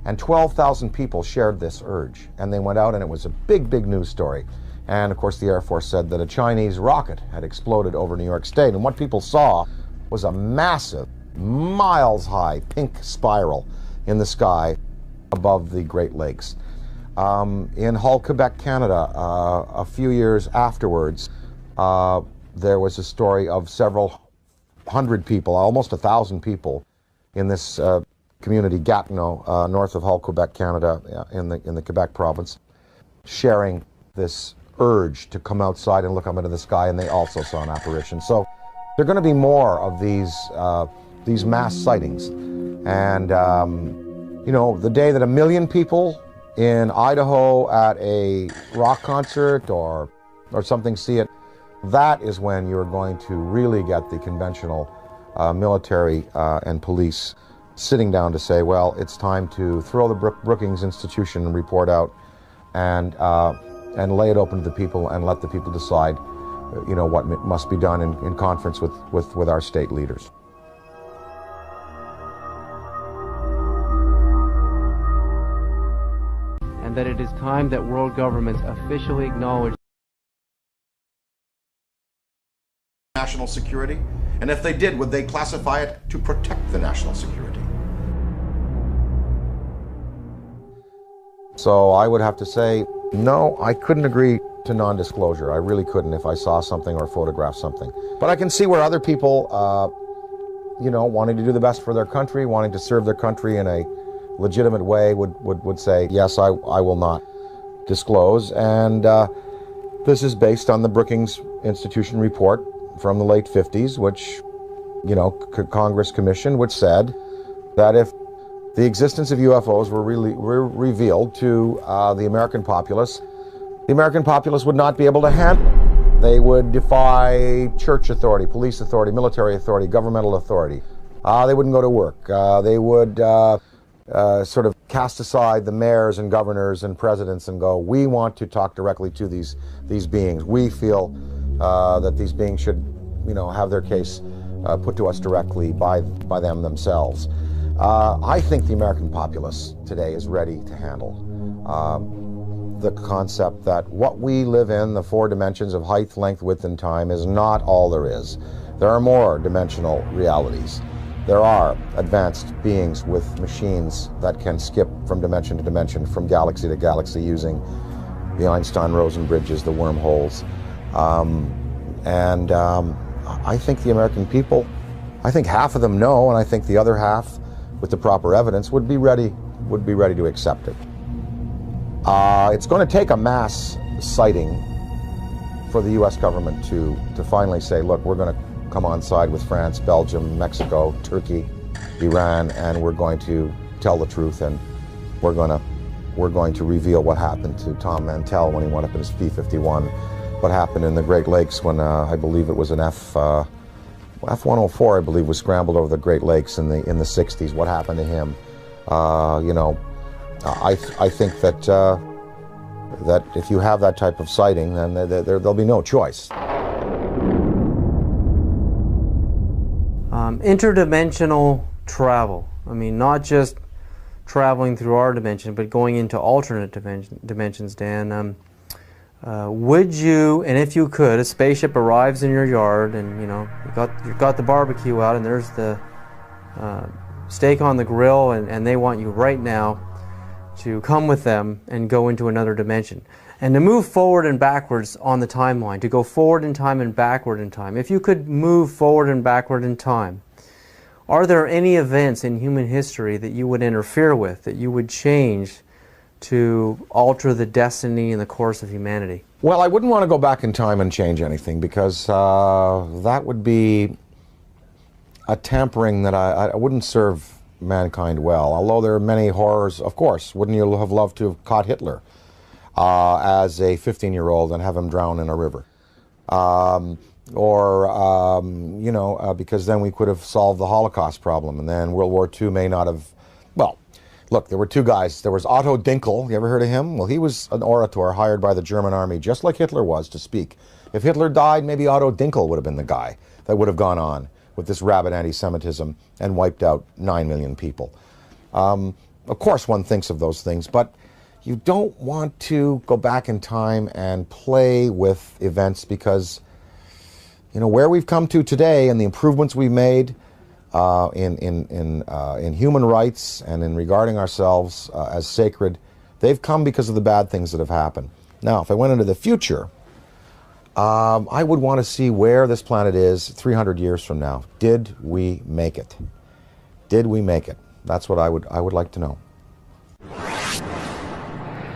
And 12,000 people shared this urge. And they went out and it was a big, big news story. And of course the Air Force said that a Chinese rocket had exploded over New York State. And what people saw was a massive, miles-high pink spiral in the sky above the Great Lakes. In Hull, Quebec, Canada, a few years afterwards, there was a story of several hundred people, almost 1,000 people, in this community, Gatineau, north of Hull, Quebec, Canada, in the Quebec province, sharing this urge to come outside and look up into the sky, and they also saw an apparition. So there are going to be more of these mass sightings. And, you know, the day that 1 million people in Idaho at a rock concert or something see it, that is when you're going to really get the conventional military and police sitting down to say, well, it's time to throw the Brookings Institution report out and lay it open to the people and let the people decide, you know, what must be done in conference with our state leaders. And that it is time that world governments officially acknowledge national security, and if they did, would they classify it to protect the national security? So I would have to say, no, I couldn't agree to non-disclosure. I really couldn't if I saw something or photographed something. But I can see where other people, you know, wanting to do the best for their country, wanting to serve their country in a legitimate way would say, yes, I will not disclose. And this is based on the Brookings Institution report from the late 50s, which, you know, Congress commissioned, which said that if the existence of UFOs were revealed to the American populace would not be able to handle it. They would defy church authority, police authority, military authority, governmental authority. They wouldn't go to work. They would sort of cast aside the mayors and governors and presidents and go, we want to talk directly to these beings. We feel that these beings should, you know, have their case put to us directly by them themselves. I think the American populace today is ready to handle the concept that what we live in, the 4 dimensions of height, length, width, and time, is not all there is. There are more dimensional realities. There are advanced beings with machines that can skip from dimension to dimension, from galaxy to galaxy, using the Einstein-Rosen bridges, the wormholes. I think the American people I think half of them know, and I think the other half, with the proper evidence, would be ready to accept it. It's going to take a mass sighting for the U.S. government to finally say, look, we're going to come on side with France, Belgium, Mexico, Turkey, Iran, and we're going to tell the truth, and we're going to reveal what happened to Tom Mantell when he went up in his P-51, what happened in the Great Lakes when I believe it was an F-104, I believe, was scrambled over the Great Lakes in the 60s. What happened to him? You know, I think that that if you have that type of sighting, then there'll be no choice. Interdimensional travel. I mean, not just traveling through our dimension, but going into alternate dimensions, Dan. Would you, and if you could, a spaceship arrives in your yard, and you know you've got the barbecue out, and there's the steak on the grill, and they want you right now to come with them and go into another dimension, and to move forward and backwards on the timeline, to go forward in time and backward in time. If you could move forward and backward in time, are there any events in human history that you would interfere with, that you would change to alter the destiny and the course of humanity? Well, I wouldn't want to go back in time and change anything, because that would be a tampering that I wouldn't serve mankind well. Although there are many horrors, of course. Wouldn't you have loved to have caught Hitler as a 15-year-old and have him drown in a river? You know, because then we could have solved the Holocaust problem, and then World War II may not have, well, look, there were two guys. There was Otto Dinkel. You ever heard of him? Well, he was an orator hired by the German army, just like Hitler was, to speak. If Hitler died, maybe Otto Dinkel would have been the guy that would have gone on with this rabid anti-Semitism and wiped out 9 million people. Of course, one thinks of those things, but you don't want to go back in time and play with events, because you know where we've come to today and the improvements we've made in human rights and in regarding ourselves as sacred. They've come because of the bad things that have happened. Now, if I went into the future, I would want to see where this planet is 300 years from now. Did we make it? Did we make it? That's what I would like to know.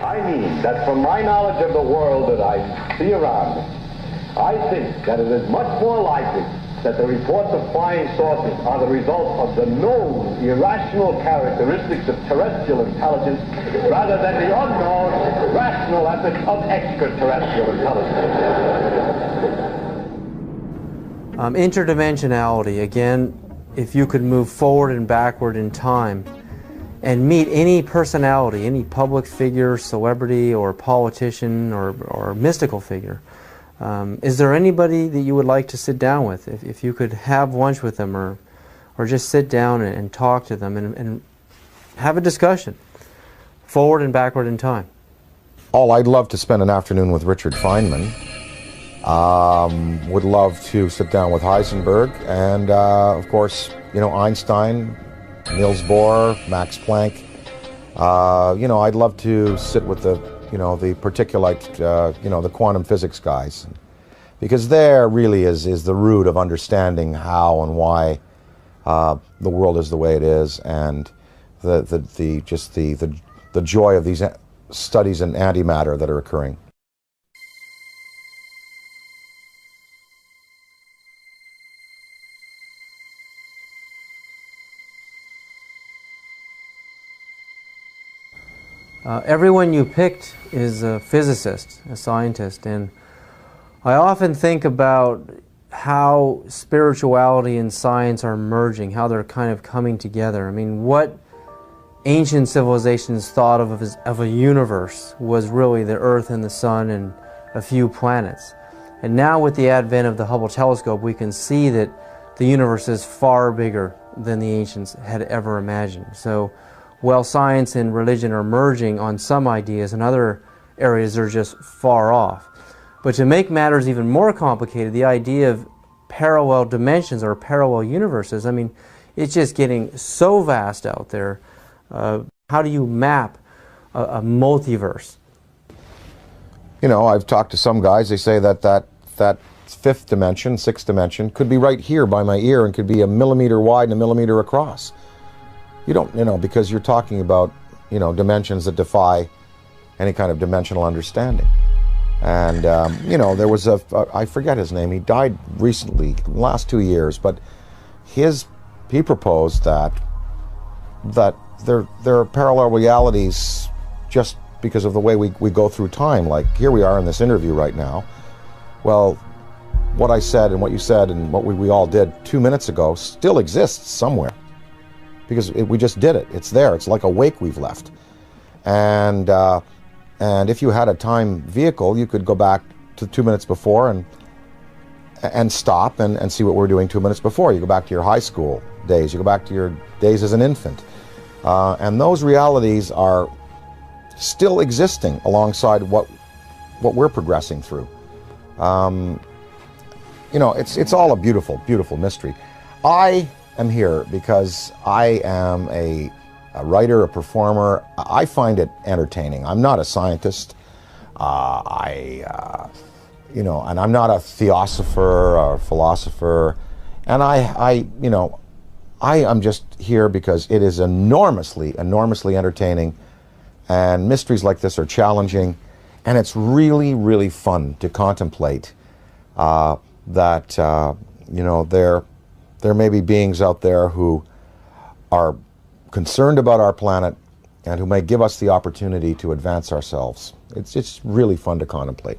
I mean that from my knowledge of the world that I see around me, I think that it is much more likely that the reports of flying saucers are the result of the known irrational characteristics of terrestrial intelligence rather than the unknown rational efforts of extraterrestrial intelligence. Interdimensionality, again, if you could move forward and backward in time and meet any personality, any public figure, celebrity, or politician, or mystical figure, is there anybody that you would like to sit down with? If you could have lunch with them, or just sit down and talk to them and have a discussion, forward and backward in time? Oh, I'd love to spend an afternoon with Richard Feynman. Would love to sit down with Heisenberg, and of course, you know, Einstein, Niels Bohr, Max Planck. You know, I'd love to sit with the particulate, the quantum physics guys, because there really is the root of understanding how and why the world is the way it is, and the joy of these studies in antimatter that are occurring. Everyone you picked is a physicist, a scientist, and I often think about how spirituality and science are merging, how they're kind of coming together. I mean, what ancient civilizations thought of a universe was really the Earth and the Sun and a few planets. And now with the advent of the Hubble telescope, we can see that the universe is far bigger than the ancients had ever imagined. So while science and religion are merging on some ideas, in other areas they're just far off. But to make matters even more complicated, the idea of parallel dimensions or parallel universes, I mean, it's just getting so vast out there. How do you map a multiverse? You know, I've talked to some guys, they say that fifth dimension, sixth dimension, could be right here by my ear and could be a millimeter wide and a millimeter across. You don't, because you're talking about, dimensions that defy any kind of dimensional understanding. And, there was I forget his name, he died recently, in the last 2 years, but he proposed that there are parallel realities just because of the way we go through time. Like, here we are in this interview right now. Well, what I said and what you said and what we all did 2 minutes ago still exists somewhere. Because we just did it. It's there. It's like a wake we've left. And if you had a time vehicle, you could go back to 2 minutes before and stop and see what we're doing 2 minutes before. You go back to your high school days. You go back to your days as an infant. And those realities are still existing alongside what we're progressing through. It's all a beautiful, beautiful mystery. I am here because I am a writer, a performer. I find it entertaining. I'm not a scientist. And I'm not a theosopher or philosopher. And I am just here because it is enormously, enormously entertaining. And mysteries like this are challenging. And it's really, really fun to contemplate that, there may be beings out there who are concerned about our planet and who may give us the opportunity to advance ourselves. It's really fun to contemplate.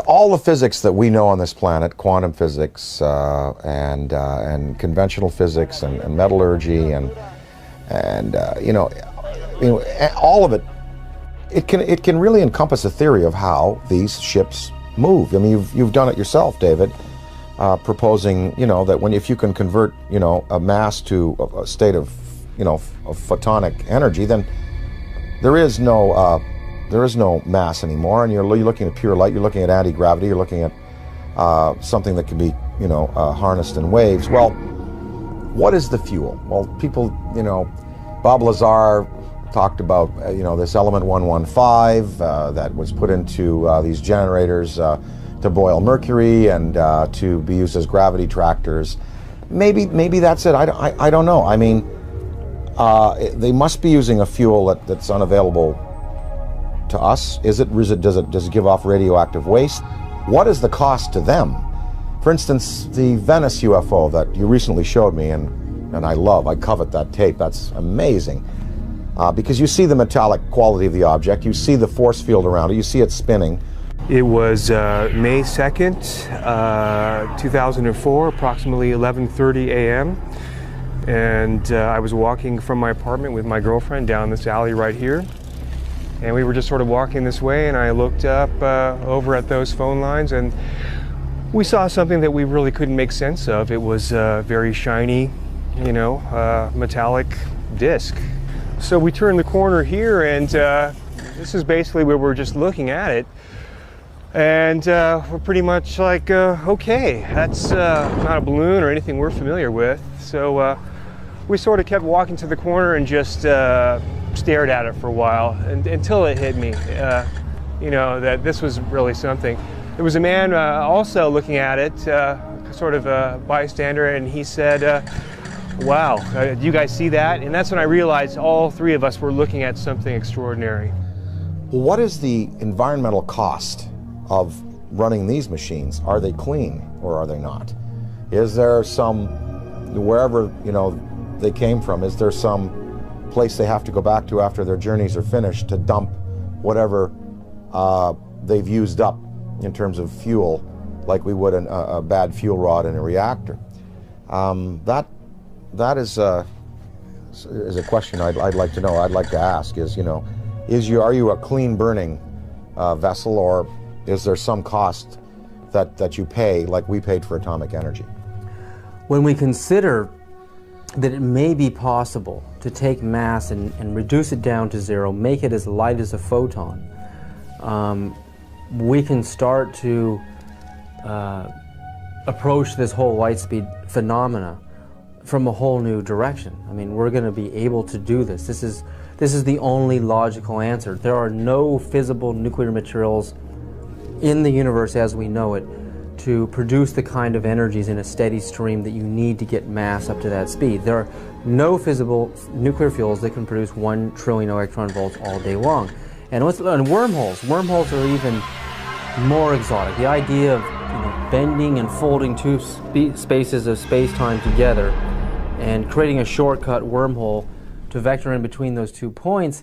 All the physics that we know on this planet, quantum physics and conventional physics and metallurgy and all of it, it can really encompass a theory of how these ships move. I mean, you've done it yourself, David, proposing that if you can convert a mass to a state of photonic energy, then there is no mass anymore, and you're looking at pure light. You're looking at anti-gravity. You're looking at something that can be harnessed in waves. Well, what is the fuel? Well, people, Bob Lazar talked about this element 115 that was put into these generators to boil mercury and to be used as gravity tractors. Maybe that's it. I don't know. I mean, they must be using a fuel that's unavailable to us. Does it give off radioactive waste? What is the cost to them? For instance, the Venice UFO that you recently showed me, and I covet that tape. That's amazing. Because you see the metallic quality of the object, you see the force field around it, you see it spinning. It was May 2nd, 2004, approximately 11:30 a.m. And I was walking from my apartment with my girlfriend down this alley right here. And we were just sort of walking this way, and I looked up over at those phone lines, and we saw something that we really couldn't make sense of. It was a very shiny, metallic disc. So we turned the corner here, and this is basically where we're just looking at it. And we're pretty much like, okay, that's not a balloon or anything we're familiar with. So we sort of kept walking to the corner and just stared at it for a while until it hit me, that this was really something. There was a man also looking at it, sort of a bystander, and he said, wow, do you guys see that? And that's when I realized all three of us were looking at something extraordinary. What is the environmental cost of running these machines? Are they clean or are they not? Is there some, wherever they came from, is there some place they have to go back to after their journeys are finished to dump whatever they've used up in terms of fuel, like we would a bad fuel rod in a reactor? That is a question I'd like to know. I'd like to ask is, are you a clean burning vessel, or is there some cost that you pay like we paid for atomic energy? When we consider that it may be possible to take mass and reduce it down to zero, make it as light as a photon, we can start to approach this whole light speed phenomena from a whole new direction. I mean, we're going to be able to do this. This is the only logical answer. There are no fissile nuclear materials in the universe as we know it to produce the kind of energies in a steady stream that you need to get mass up to that speed. There are no fissile nuclear fuels that can produce 1 trillion electron volts all day long. And wormholes are even more exotic. The idea of bending and folding two spaces of space-time together and creating a shortcut wormhole to vector in between those 2 points,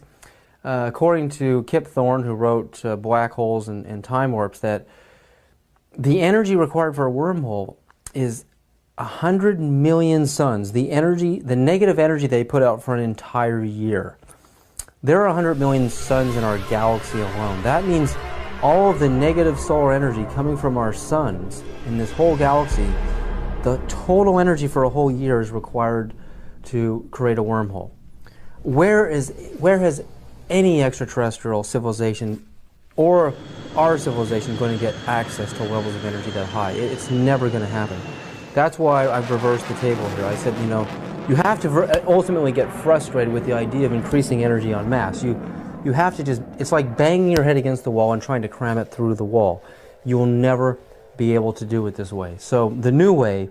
according to Kip Thorne, who wrote Black Holes and Time Warps, that the energy required for a wormhole is 100 million suns, the negative energy they put out for an entire year. There are 100 million suns in our galaxy alone. That means all of the negative solar energy coming from our suns in this whole galaxy, the total energy for a whole year is required to create a wormhole. Where has any extraterrestrial civilization or our civilization going to get access to levels of energy that high? It's never going to happen. That's why I've reversed the table here. I said, you have to ultimately get frustrated with the idea of increasing energy en masse. You have to it's like banging your head against the wall and trying to cram it through the wall. You will never be able to do it this way. So the new way,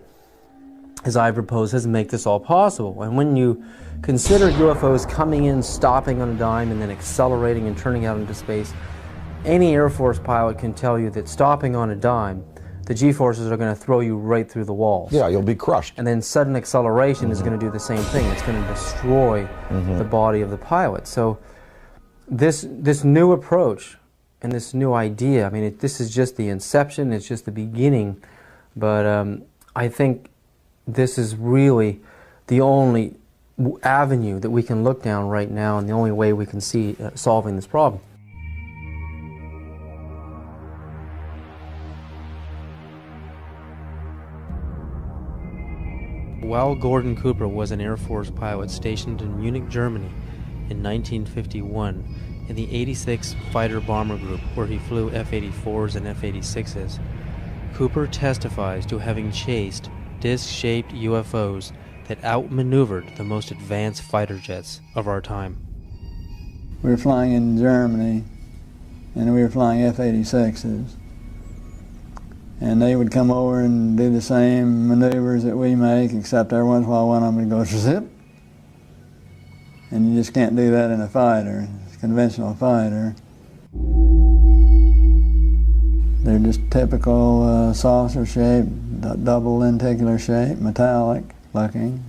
as I propose, is to make this all possible. And when you consider UFOs coming in, stopping on a dime, and then accelerating and turning out into space, any Air Force pilot can tell you that stopping on a dime, the G-forces are going to throw you right through the walls. Yeah, you'll be crushed. And then sudden acceleration is going to do the same thing. It's going to destroy the body of the pilot. So this new approach and this new idea, I mean, this is just the inception, it's just the beginning, but I think this is really the only avenue that we can look down right now and the only way we can see solving this problem. While Gordon Cooper was an Air Force pilot stationed in Munich, Germany in 1951 in the 86th Fighter Bomber Group, where he flew F-84s and F-86s, Cooper testifies to having chased disc-shaped UFOs that outmaneuvered the most advanced fighter jets of our time. We were flying in Germany, and we were flying F-86s. And they would come over and do the same maneuvers that we make, except every once in a while one of them would go zip. And you just can't do that in a fighter, a conventional fighter. They're just typical saucer shape, double lenticular shape, metallic looking.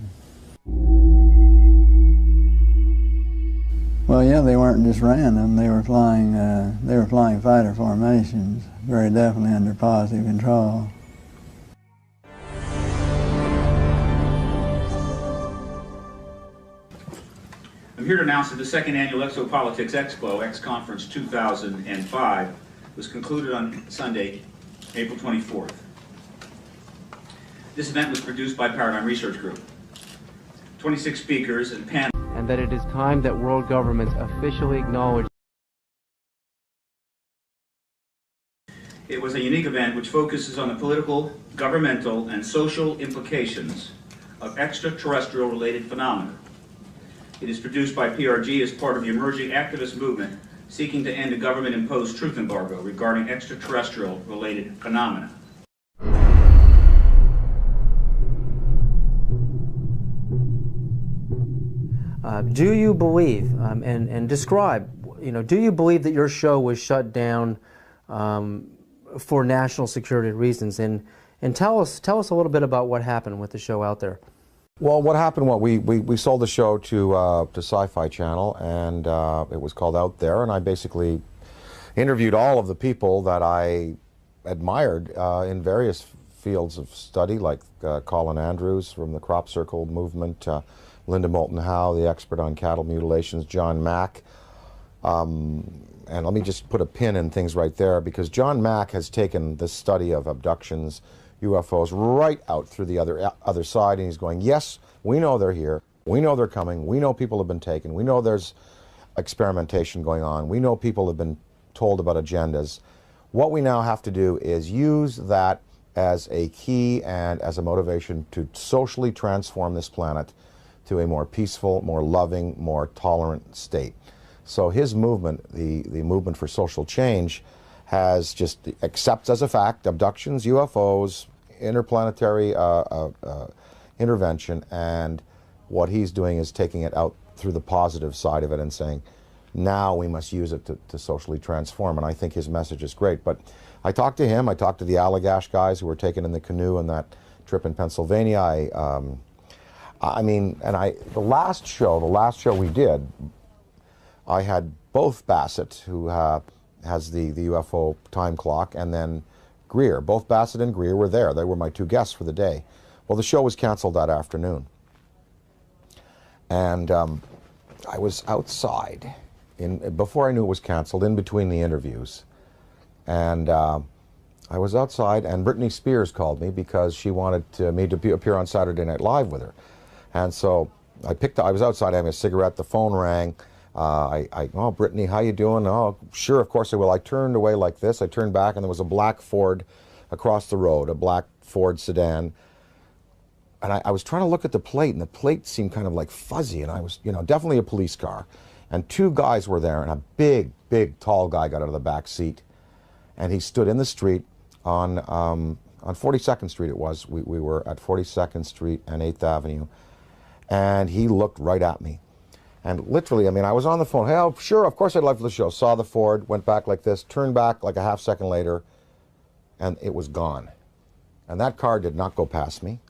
Well, yeah, they weren't just random. They were flying fighter formations, very definitely under positive control. I'm here to announce that the second annual Exopolitics Expo, X-Conference 2005, was concluded on Sunday, April 24th. This event was produced by Paradigm Research Group. 26 speakers and panel. And that it is time that world governments officially acknowledge. It was a unique event which focuses on the political, governmental, and social implications of extraterrestrial-related phenomena. It is produced by PRG as part of the emerging activist movement seeking to end a government-imposed truth embargo regarding extraterrestrial-related phenomena. Do you believe, and describe, do you believe that your show was shut down for national security reasons? And tell us a little bit about what happened with the show out there. Well, what happened, we sold the show to Sci-Fi Channel, and it was called Out There, and I basically interviewed all of the people that I admired in various fields of study, like Colin Andrews from the Crop Circle movement, Linda Moulton Howe, the expert on cattle mutilations, John Mack. And let me just put a pin in things right there, because John Mack has taken the study of abductions, UFOs, right out through the other side, and he's going, yes, we know they're here, we know they're coming, we know people have been taken, we know there's experimentation going on, we know people have been told about agendas. What we now have to do is use that as a key and as a motivation to socially transform this planet, to a more peaceful, more loving, more tolerant state. So his movement, the movement for social change, has just accepts as a fact abductions, UFOs, interplanetary intervention, and what he's doing is taking it out through the positive side of it and saying, now we must use it to socially transform. And I think his message is great. But I talked to him, I talked to the Allagash guys who were taken in the canoe on that trip in Pennsylvania. The last show we did, I had both Bassett, who has the UFO time clock, and then Greer. Both Bassett and Greer were there. They were my two guests for the day. Well, the show was canceled that afternoon. And I was outside, before I knew it was canceled, in between the interviews. And I was outside, and Britney Spears called me because she wanted me to appear on Saturday Night Live with her. And so I was outside having a cigarette, the phone rang. Oh, Brittany, how you doing? Oh, sure, of course I will. I turned away like this. I turned back, and there was a black Ford across the road, a black Ford sedan. And I was trying to look at the plate, and the plate seemed kind of like fuzzy, and I was, definitely a police car. And two guys were there, and a big, big, tall guy got out of the back seat, and he stood in the street on 42nd Street it was. We were at 42nd Street and 8th Avenue, and he looked right at me. And literally, I was on the phone. Hey, oh, sure, of course I'd love for the show. Saw the Ford, went back like this, turned back like a half second later, and it was gone. And that car did not go past me.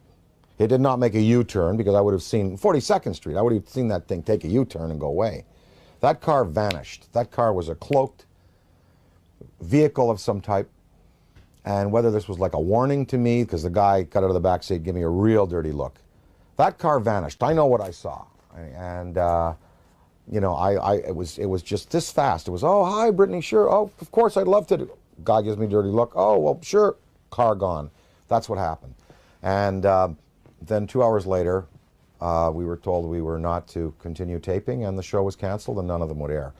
It did not make a U-turn, because I would have seen 42nd Street. I would have seen that thing take a U-turn and go away. That car vanished. That car was a cloaked vehicle of some type. And whether this was like a warning to me, because the guy got out of the back seat, gave me a real dirty look. That car vanished. I know what I saw. And it was just this fast. It was, oh, hi, Brittany, sure. Oh, of course, I'd love to. Guy gives me a dirty look. Oh, well, sure. Car gone. That's what happened. And then 2 hours later, we were told we were not to continue taping, and the show was canceled, and none of them would air.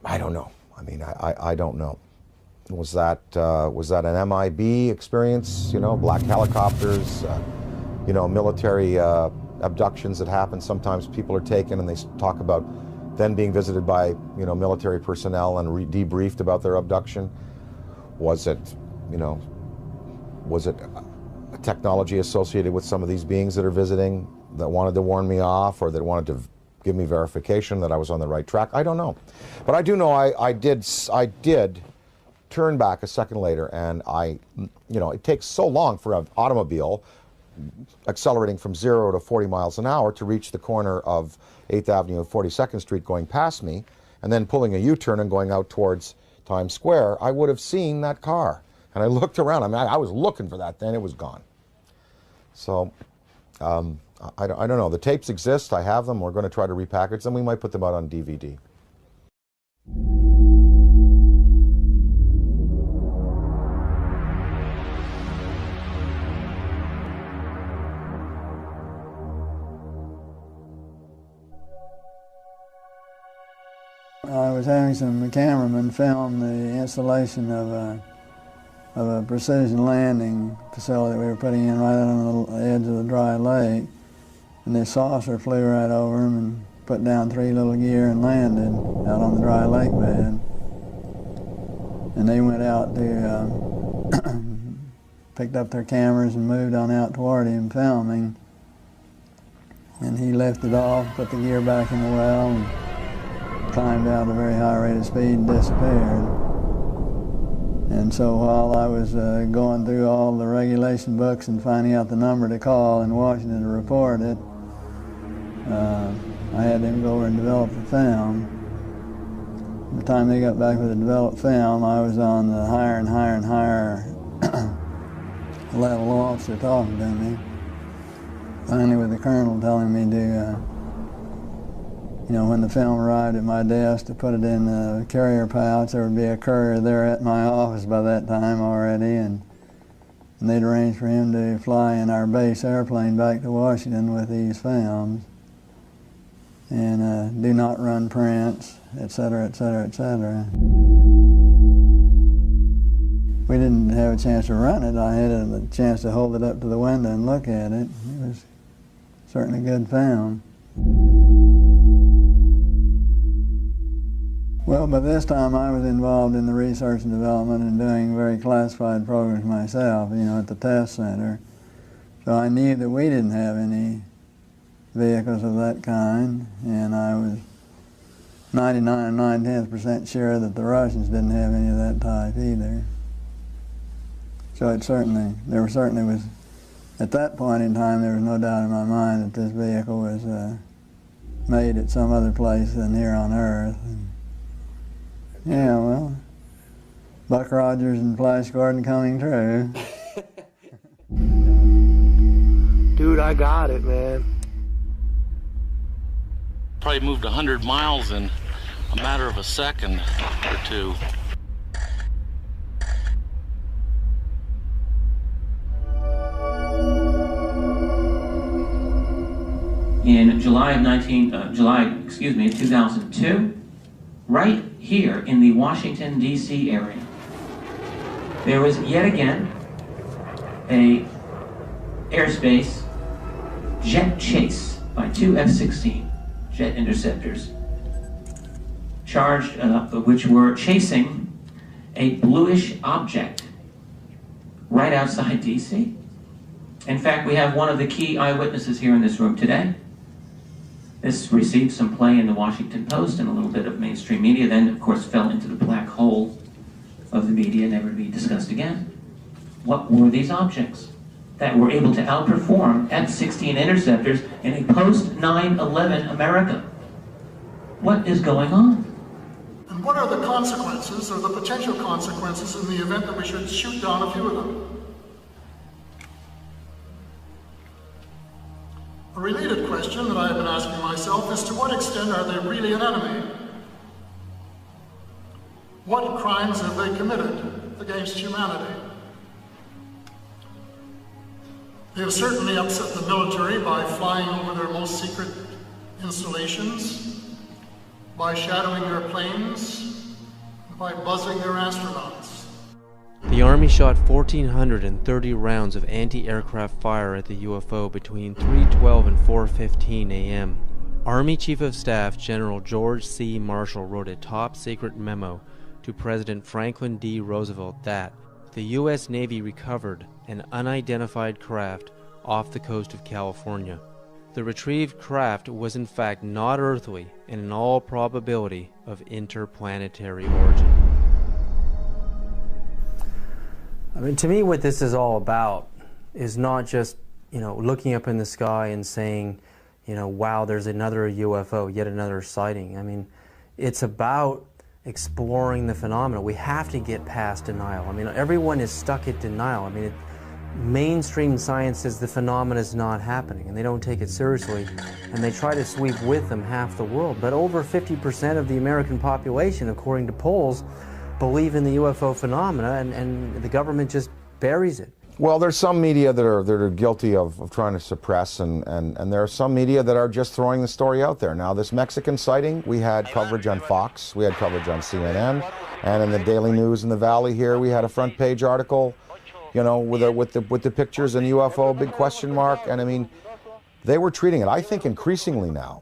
I don't know. I don't know. Was that an MIB experience? Black helicopters, military abductions that happen. Sometimes people are taken, and they talk about then being visited by military personnel and debriefed about their abduction. Was it a technology associated with some of these beings that are visiting that wanted to warn me off, or that wanted to give me verification that I was on the right track? I don't know. But I do know I did turn back a second later, and it takes so long for an automobile accelerating from 0 to 40 miles an hour to reach the corner of 8th Avenue and 42nd Street going past me, and then pulling a U-turn and going out towards Times Square. I would have seen that car. And I looked around. I was looking for that then. It was gone. So, I don't know. The tapes exist. I have them. We're going to try to repackage them. We might put them out on DVD. I was having some cameramen film the installation of a precision landing facility we were putting in right on the edge of the dry lake. And this saucer flew right over them and put down 3 little gear and landed out on the dry lake bed. And they went out to, picked up their cameras and moved on out toward him filming. And he lifted off, put the gear back in the well, and climbed out at a very high rate of speed and disappeared. And so while I was going through all the regulation books and finding out the number to call in Washington to report it, I had them go over and develop the film. By the time they got back with the developed film, I was on the higher and higher and higher level officer talking to me. Finally with the colonel telling me to when the film arrived at my desk, to put it in the carrier pouch. There would be a courier there at my office by that time already, and they'd arranged for him to fly in our base airplane back to Washington with these films, and do not run prints, etc., etc., etc. We didn't have a chance to run it. I had a chance to hold it up to the window and look at it. It was certainly good film. Well, by this time I was involved in the research and development and doing very classified programs myself, you know, at the test center. So I knew that we didn't have any vehicles of that kind, and I was 99 and 9/10% sure that the Russians didn't have any of that type either. So it certainly was, at that point in time, there was no doubt in my mind that this vehicle was made at some other place than here on Earth. And yeah, well, Buck Rogers and Flash Gordon coming true. Dude, I got it, man. Probably moved 100 miles in a matter of a second or two. In July of 2002, right here in the Washington, D.C. area, there was yet again a airspace jet chase by two F-16 jet interceptors, which were chasing a bluish object right outside D.C. In fact, we have one of the key eyewitnesses here in this room today. This received some play in the Washington Post and a little bit of mainstream media, then of course fell into the black hole of the media, never to be discussed again. What were these objects that were able to outperform F-16 interceptors in a post-9/11 America? What is going on? And what are the consequences, or the potential consequences, in the event that we should shoot down a few of them? A related question that I have been asking myself is, to what extent are they really an enemy? What crimes have they committed against humanity? They have certainly upset the military by flying over their most secret installations, by shadowing their planes, and by buzzing their astronauts. The Army shot 1,430 rounds of anti-aircraft fire at the UFO between 3:12 and 4:15 a.m. Army Chief of Staff General George C. Marshall wrote a top-secret memo to President Franklin D. Roosevelt that the U.S. Navy recovered an unidentified craft off the coast of California. The retrieved craft was in fact not earthly and in all probability of interplanetary origin. I mean, to me, what this is all about is not just, looking up in the sky and saying, wow, there's another UFO, yet another sighting. I mean, it's about exploring the phenomena. We have to get past denial. I mean, everyone is stuck at denial. I mean, mainstream science says the phenomena is not happening, and they don't take it seriously, and they try to sweep with them half the world. But over 50% of the American population, according to polls, believe in the UFO phenomena, and the government just buries it. Well, there's some media that are guilty of trying to suppress, and there are some media that are just throwing the story out there. Now, this Mexican sighting, we had coverage on Fox, we had coverage on CNN, and in the Daily News in the Valley here, we had a front page article, with the pictures and UFO, big question mark, and I mean, they were treating it. I think increasingly now,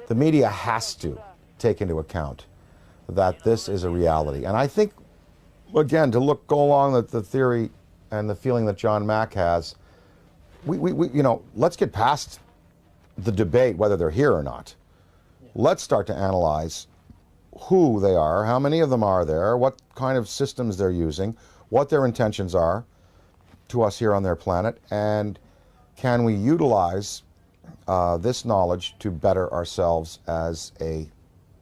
the media has to take into account that this is a reality. And I think, again, to go along with the theory and the feeling that John Mack has, let's get past the debate whether they're here or not. Let's start to analyze who they are, how many of them are there, what kind of systems they're using, what their intentions are to us here on their planet, and can we utilize this knowledge to better ourselves as a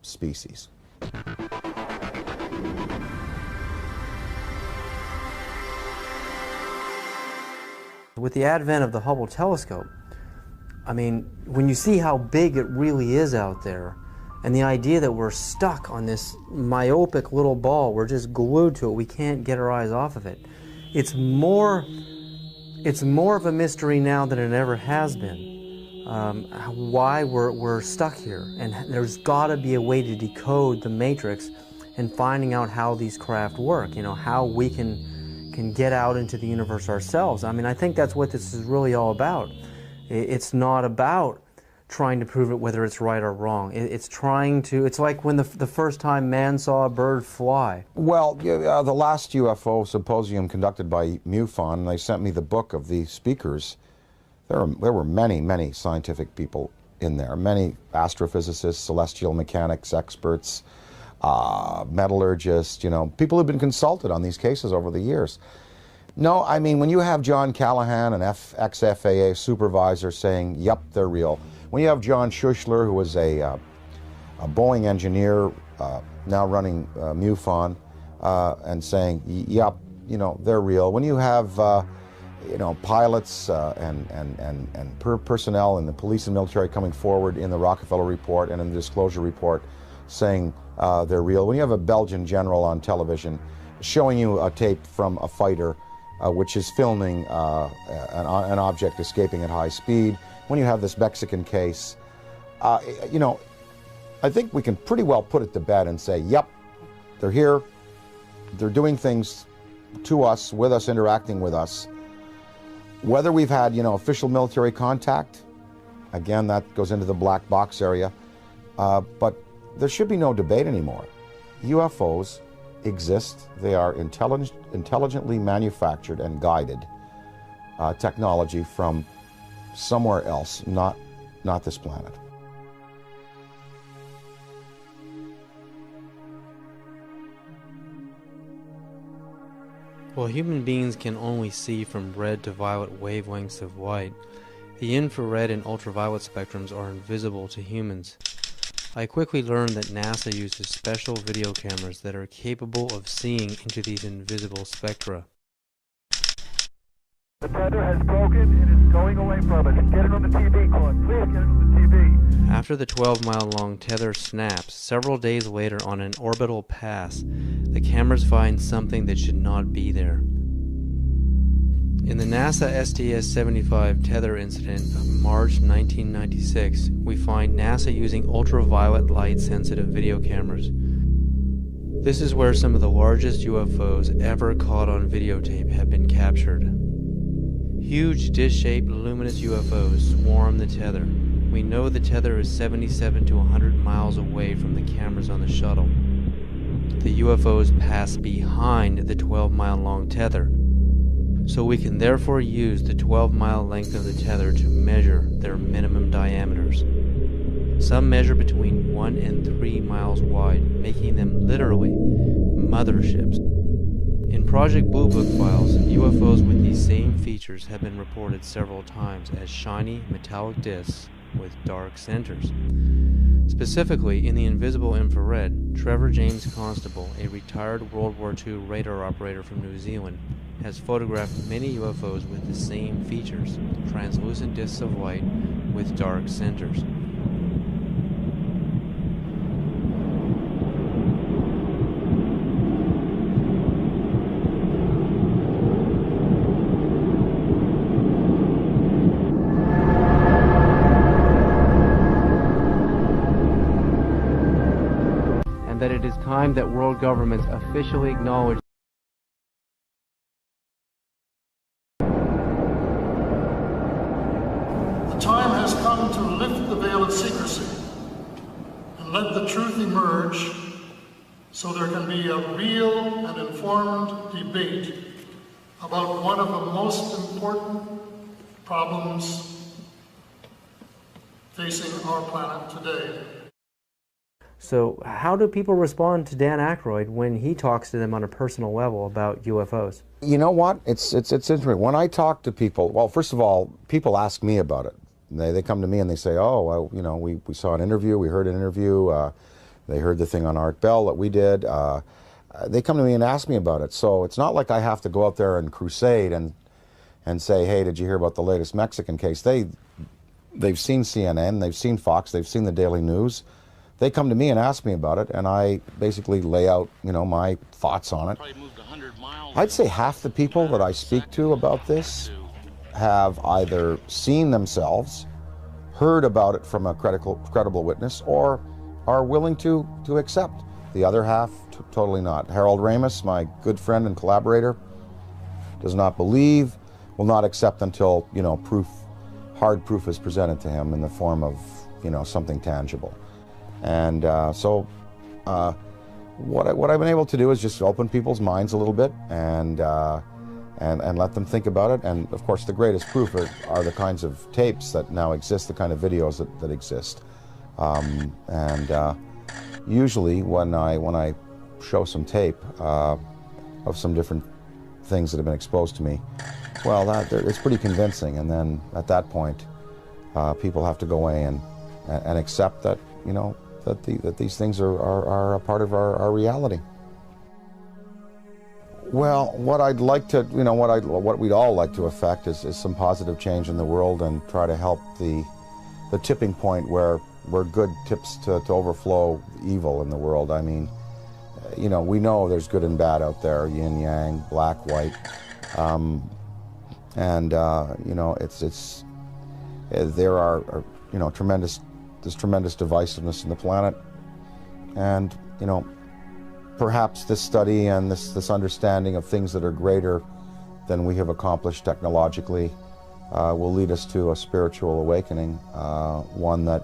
species. With the advent of the Hubble telescope, I mean, when you see how big it really is out there, and the idea that we're stuck on this myopic little ball, we're just glued to it, we can't get our eyes off of it. It's more of a mystery now than it ever has been. Why we're stuck here, and there's got to be a way to decode the matrix and finding out how these craft work, how we can get out into the universe ourselves. I mean, I think that's what this is really all about. It's not about trying to prove it whether it's right or wrong. It's trying to, it's like when the first time man saw a bird fly. Well, the last UFO symposium conducted by MUFON, they sent me the book of the speakers. There were many, many scientific people in there, many astrophysicists, celestial mechanics experts, metallurgists, you know, people who've been consulted on these cases over the years. No, I mean, when you have John Callahan, an ex-FAA supervisor, saying, yep, they're real. When you have John Schuessler, who was a Boeing engineer, now running MUFON, and saying, yep, you know, they're real. When you have, you know, pilots and personnel in the police and military coming forward in the Rockefeller Report and in the Disclosure Report saying they're real. When you have a Belgian general on television showing you a tape from a fighter which is filming an object escaping at high speed, when you have this Mexican case, you know, I think we can pretty well put it to bed and say, yep, they're here, they're doing things to us, with us, interacting with us. Whether we've had, you know, official military contact, again, that goes into the black box area, but there should be no debate anymore. UFOs exist. They are intelligently manufactured and guided technology from somewhere else, not this planet. While human beings can only see from red to violet wavelengths of light, the infrared and ultraviolet spectrums are invisible to humans. I quickly learned that NASA uses special video cameras that are capable of seeing into these invisible spectra. The tether has broken and is going away from us. Get it on the TV, Claude. Please get it on the TV. After the 12-mile-long tether snaps, several days later on an orbital pass, the cameras find something that should not be there. In the NASA STS-75 tether incident of March 1996, we find NASA using ultraviolet light-sensitive video cameras. This is where some of the largest UFOs ever caught on videotape have been captured. Huge dish-shaped luminous UFOs swarm the tether. We know the tether is 77 to 100 miles away from the cameras on the shuttle. The UFOs pass behind the 12-mile-long tether, so we can therefore use the 12-mile length of the tether to measure their minimum diameters. Some measure between 1 and 3 miles wide, making them literally motherships. In Project Blue Book files, UFOs with these same features have been reported several times as shiny metallic discs with dark centers. Specifically, in the invisible infrared, Trevor James Constable, a retired World War II radar operator from New Zealand, has photographed many UFOs with the same features, translucent discs of light with dark centers. And that it is time that world governments officially acknowledge The time has come to lift the veil of secrecy and let the truth emerge so there can be a real and informed debate about one of the most important problems facing our planet today. So how do people respond to Dan Aykroyd when he talks to them on a personal level about UFOs? You know what? It's interesting. When I talk to people, well, first of all, people ask me about it. They come to me and they say, oh, well, you know, we saw an interview, we heard an interview, they heard the thing on Art Bell that we did. They come to me and ask me about it. So it's not like I have to go out there and crusade and say, hey, did you hear about the latest Mexican case? They've seen CNN, they've seen Fox, they've seen the Daily News. They come to me and ask me about it, and I basically lay out, you know, my thoughts on it. I'd say half the people that I speak to about this have either seen themselves, heard about it from a credible witness, or are willing to accept. The other half, totally not. Harold Ramis, my good friend and collaborator, does not believe, will not accept until, you know, proof hard proof is presented to him in the form of, you know, something tangible. And what I've been able to do is just open people's minds a little bit and let them think about it. And of course, the greatest proof are the kinds of tapes that now exist, the kind of videos that exist. Usually, when I show some tape of some different things that have been exposed to me, well, it's pretty convincing. And then at that point, people have to go away and accept that, you know, that these things are a part of our reality. Well, what I'd like to, you know, what we'd all like to affect is some positive change in the world and try to help the tipping point where good tips to overflow evil in the world. I mean, you know, we know there's good and bad out there, yin yang, black, white, you know, there are you know, there's tremendous divisiveness in the planet, and you know, perhaps this study and this understanding of things that are greater than we have accomplished technologically will lead us to a spiritual awakening, one that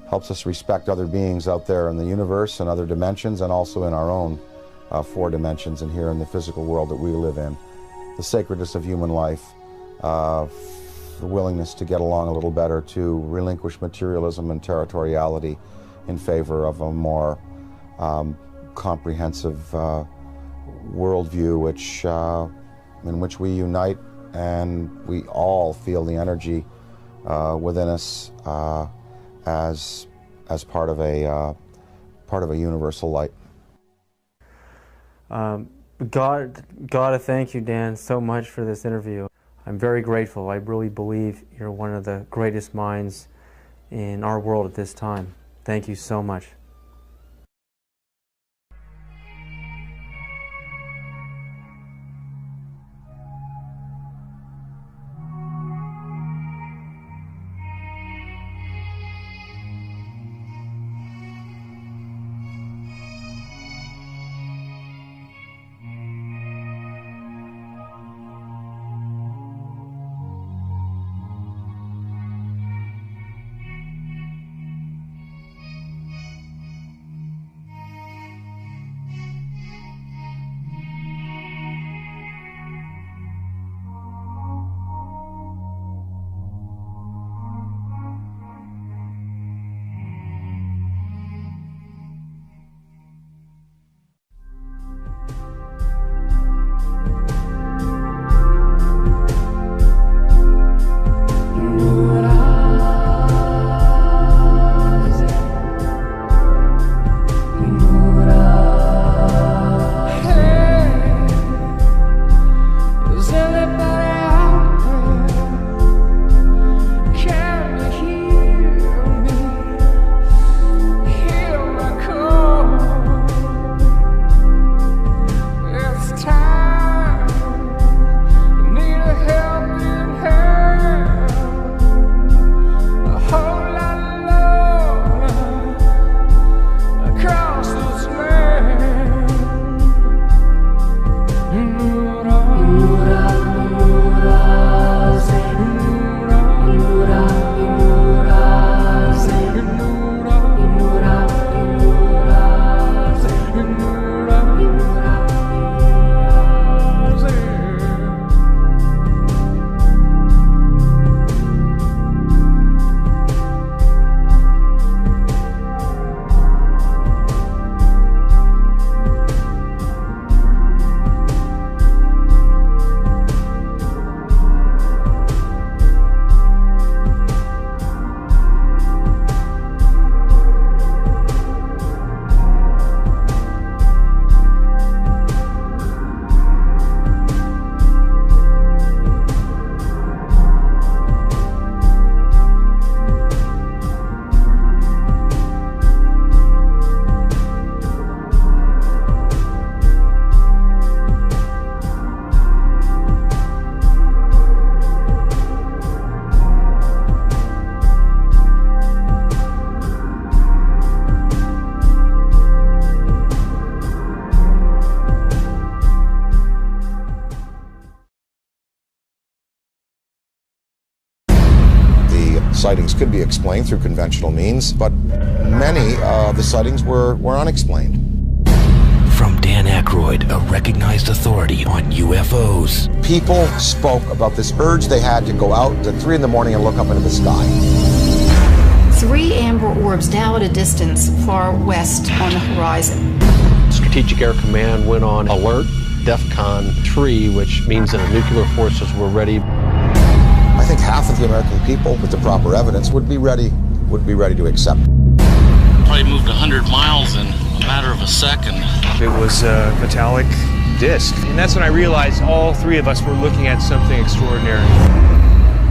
helps us respect other beings out there in the universe and other dimensions, and also in our own 4 dimensions and here in the physical world that we live in. The sacredness of human life, the willingness to get along a little better, to relinquish materialism and territoriality in favor of a more comprehensive worldview, in which we unite and we all feel the energy within us as part of a universal light. Gotta thank you, Dan, so much for this interview. I'm very grateful. I really believe you're one of the greatest minds in our world at this time. Thank you so much. sightings could be explained through conventional means, but many of the sightings were unexplained. From Dan Aykroyd, a recognized authority on UFOs. People spoke about this urge they had to go out at 3 in the morning and look up into the sky. 3 amber orbs now at a distance far west on the horizon. Strategic Air Command went on alert, DEFCON 3, which means that our nuclear forces were ready. I think half of the American people, with the proper evidence, would be ready to accept. Probably moved 100 miles in a matter of a second. It was a metallic disc, and that's when I realized all 3 of us were looking at something extraordinary.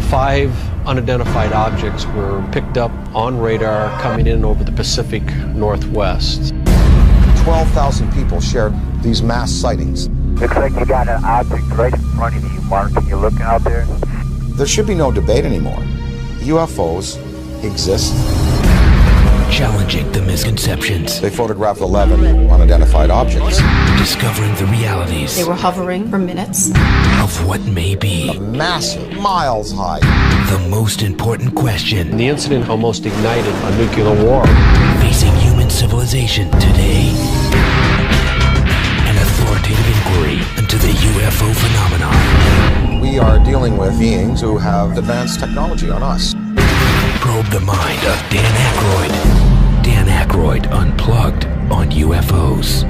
5 unidentified objects were picked up on radar coming in over the Pacific Northwest. 12,000 people shared these mass sightings. Looks like you got an object right in front of you, Mark. Can you look out there? There should be no debate anymore. UFOs exist. Challenging the misconceptions. They photographed 11 unidentified objects. Discovering the realities. They were hovering for minutes. Of what may be. A massive, miles high. The most important question. The incident almost ignited a nuclear war. Facing human civilization today. An authoritative inquiry into the UFO phenomenon. We are dealing with beings who have advanced technology on us. Probe the mind of Dan Aykroyd. Dan Aykroyd Unplugged on UFOs.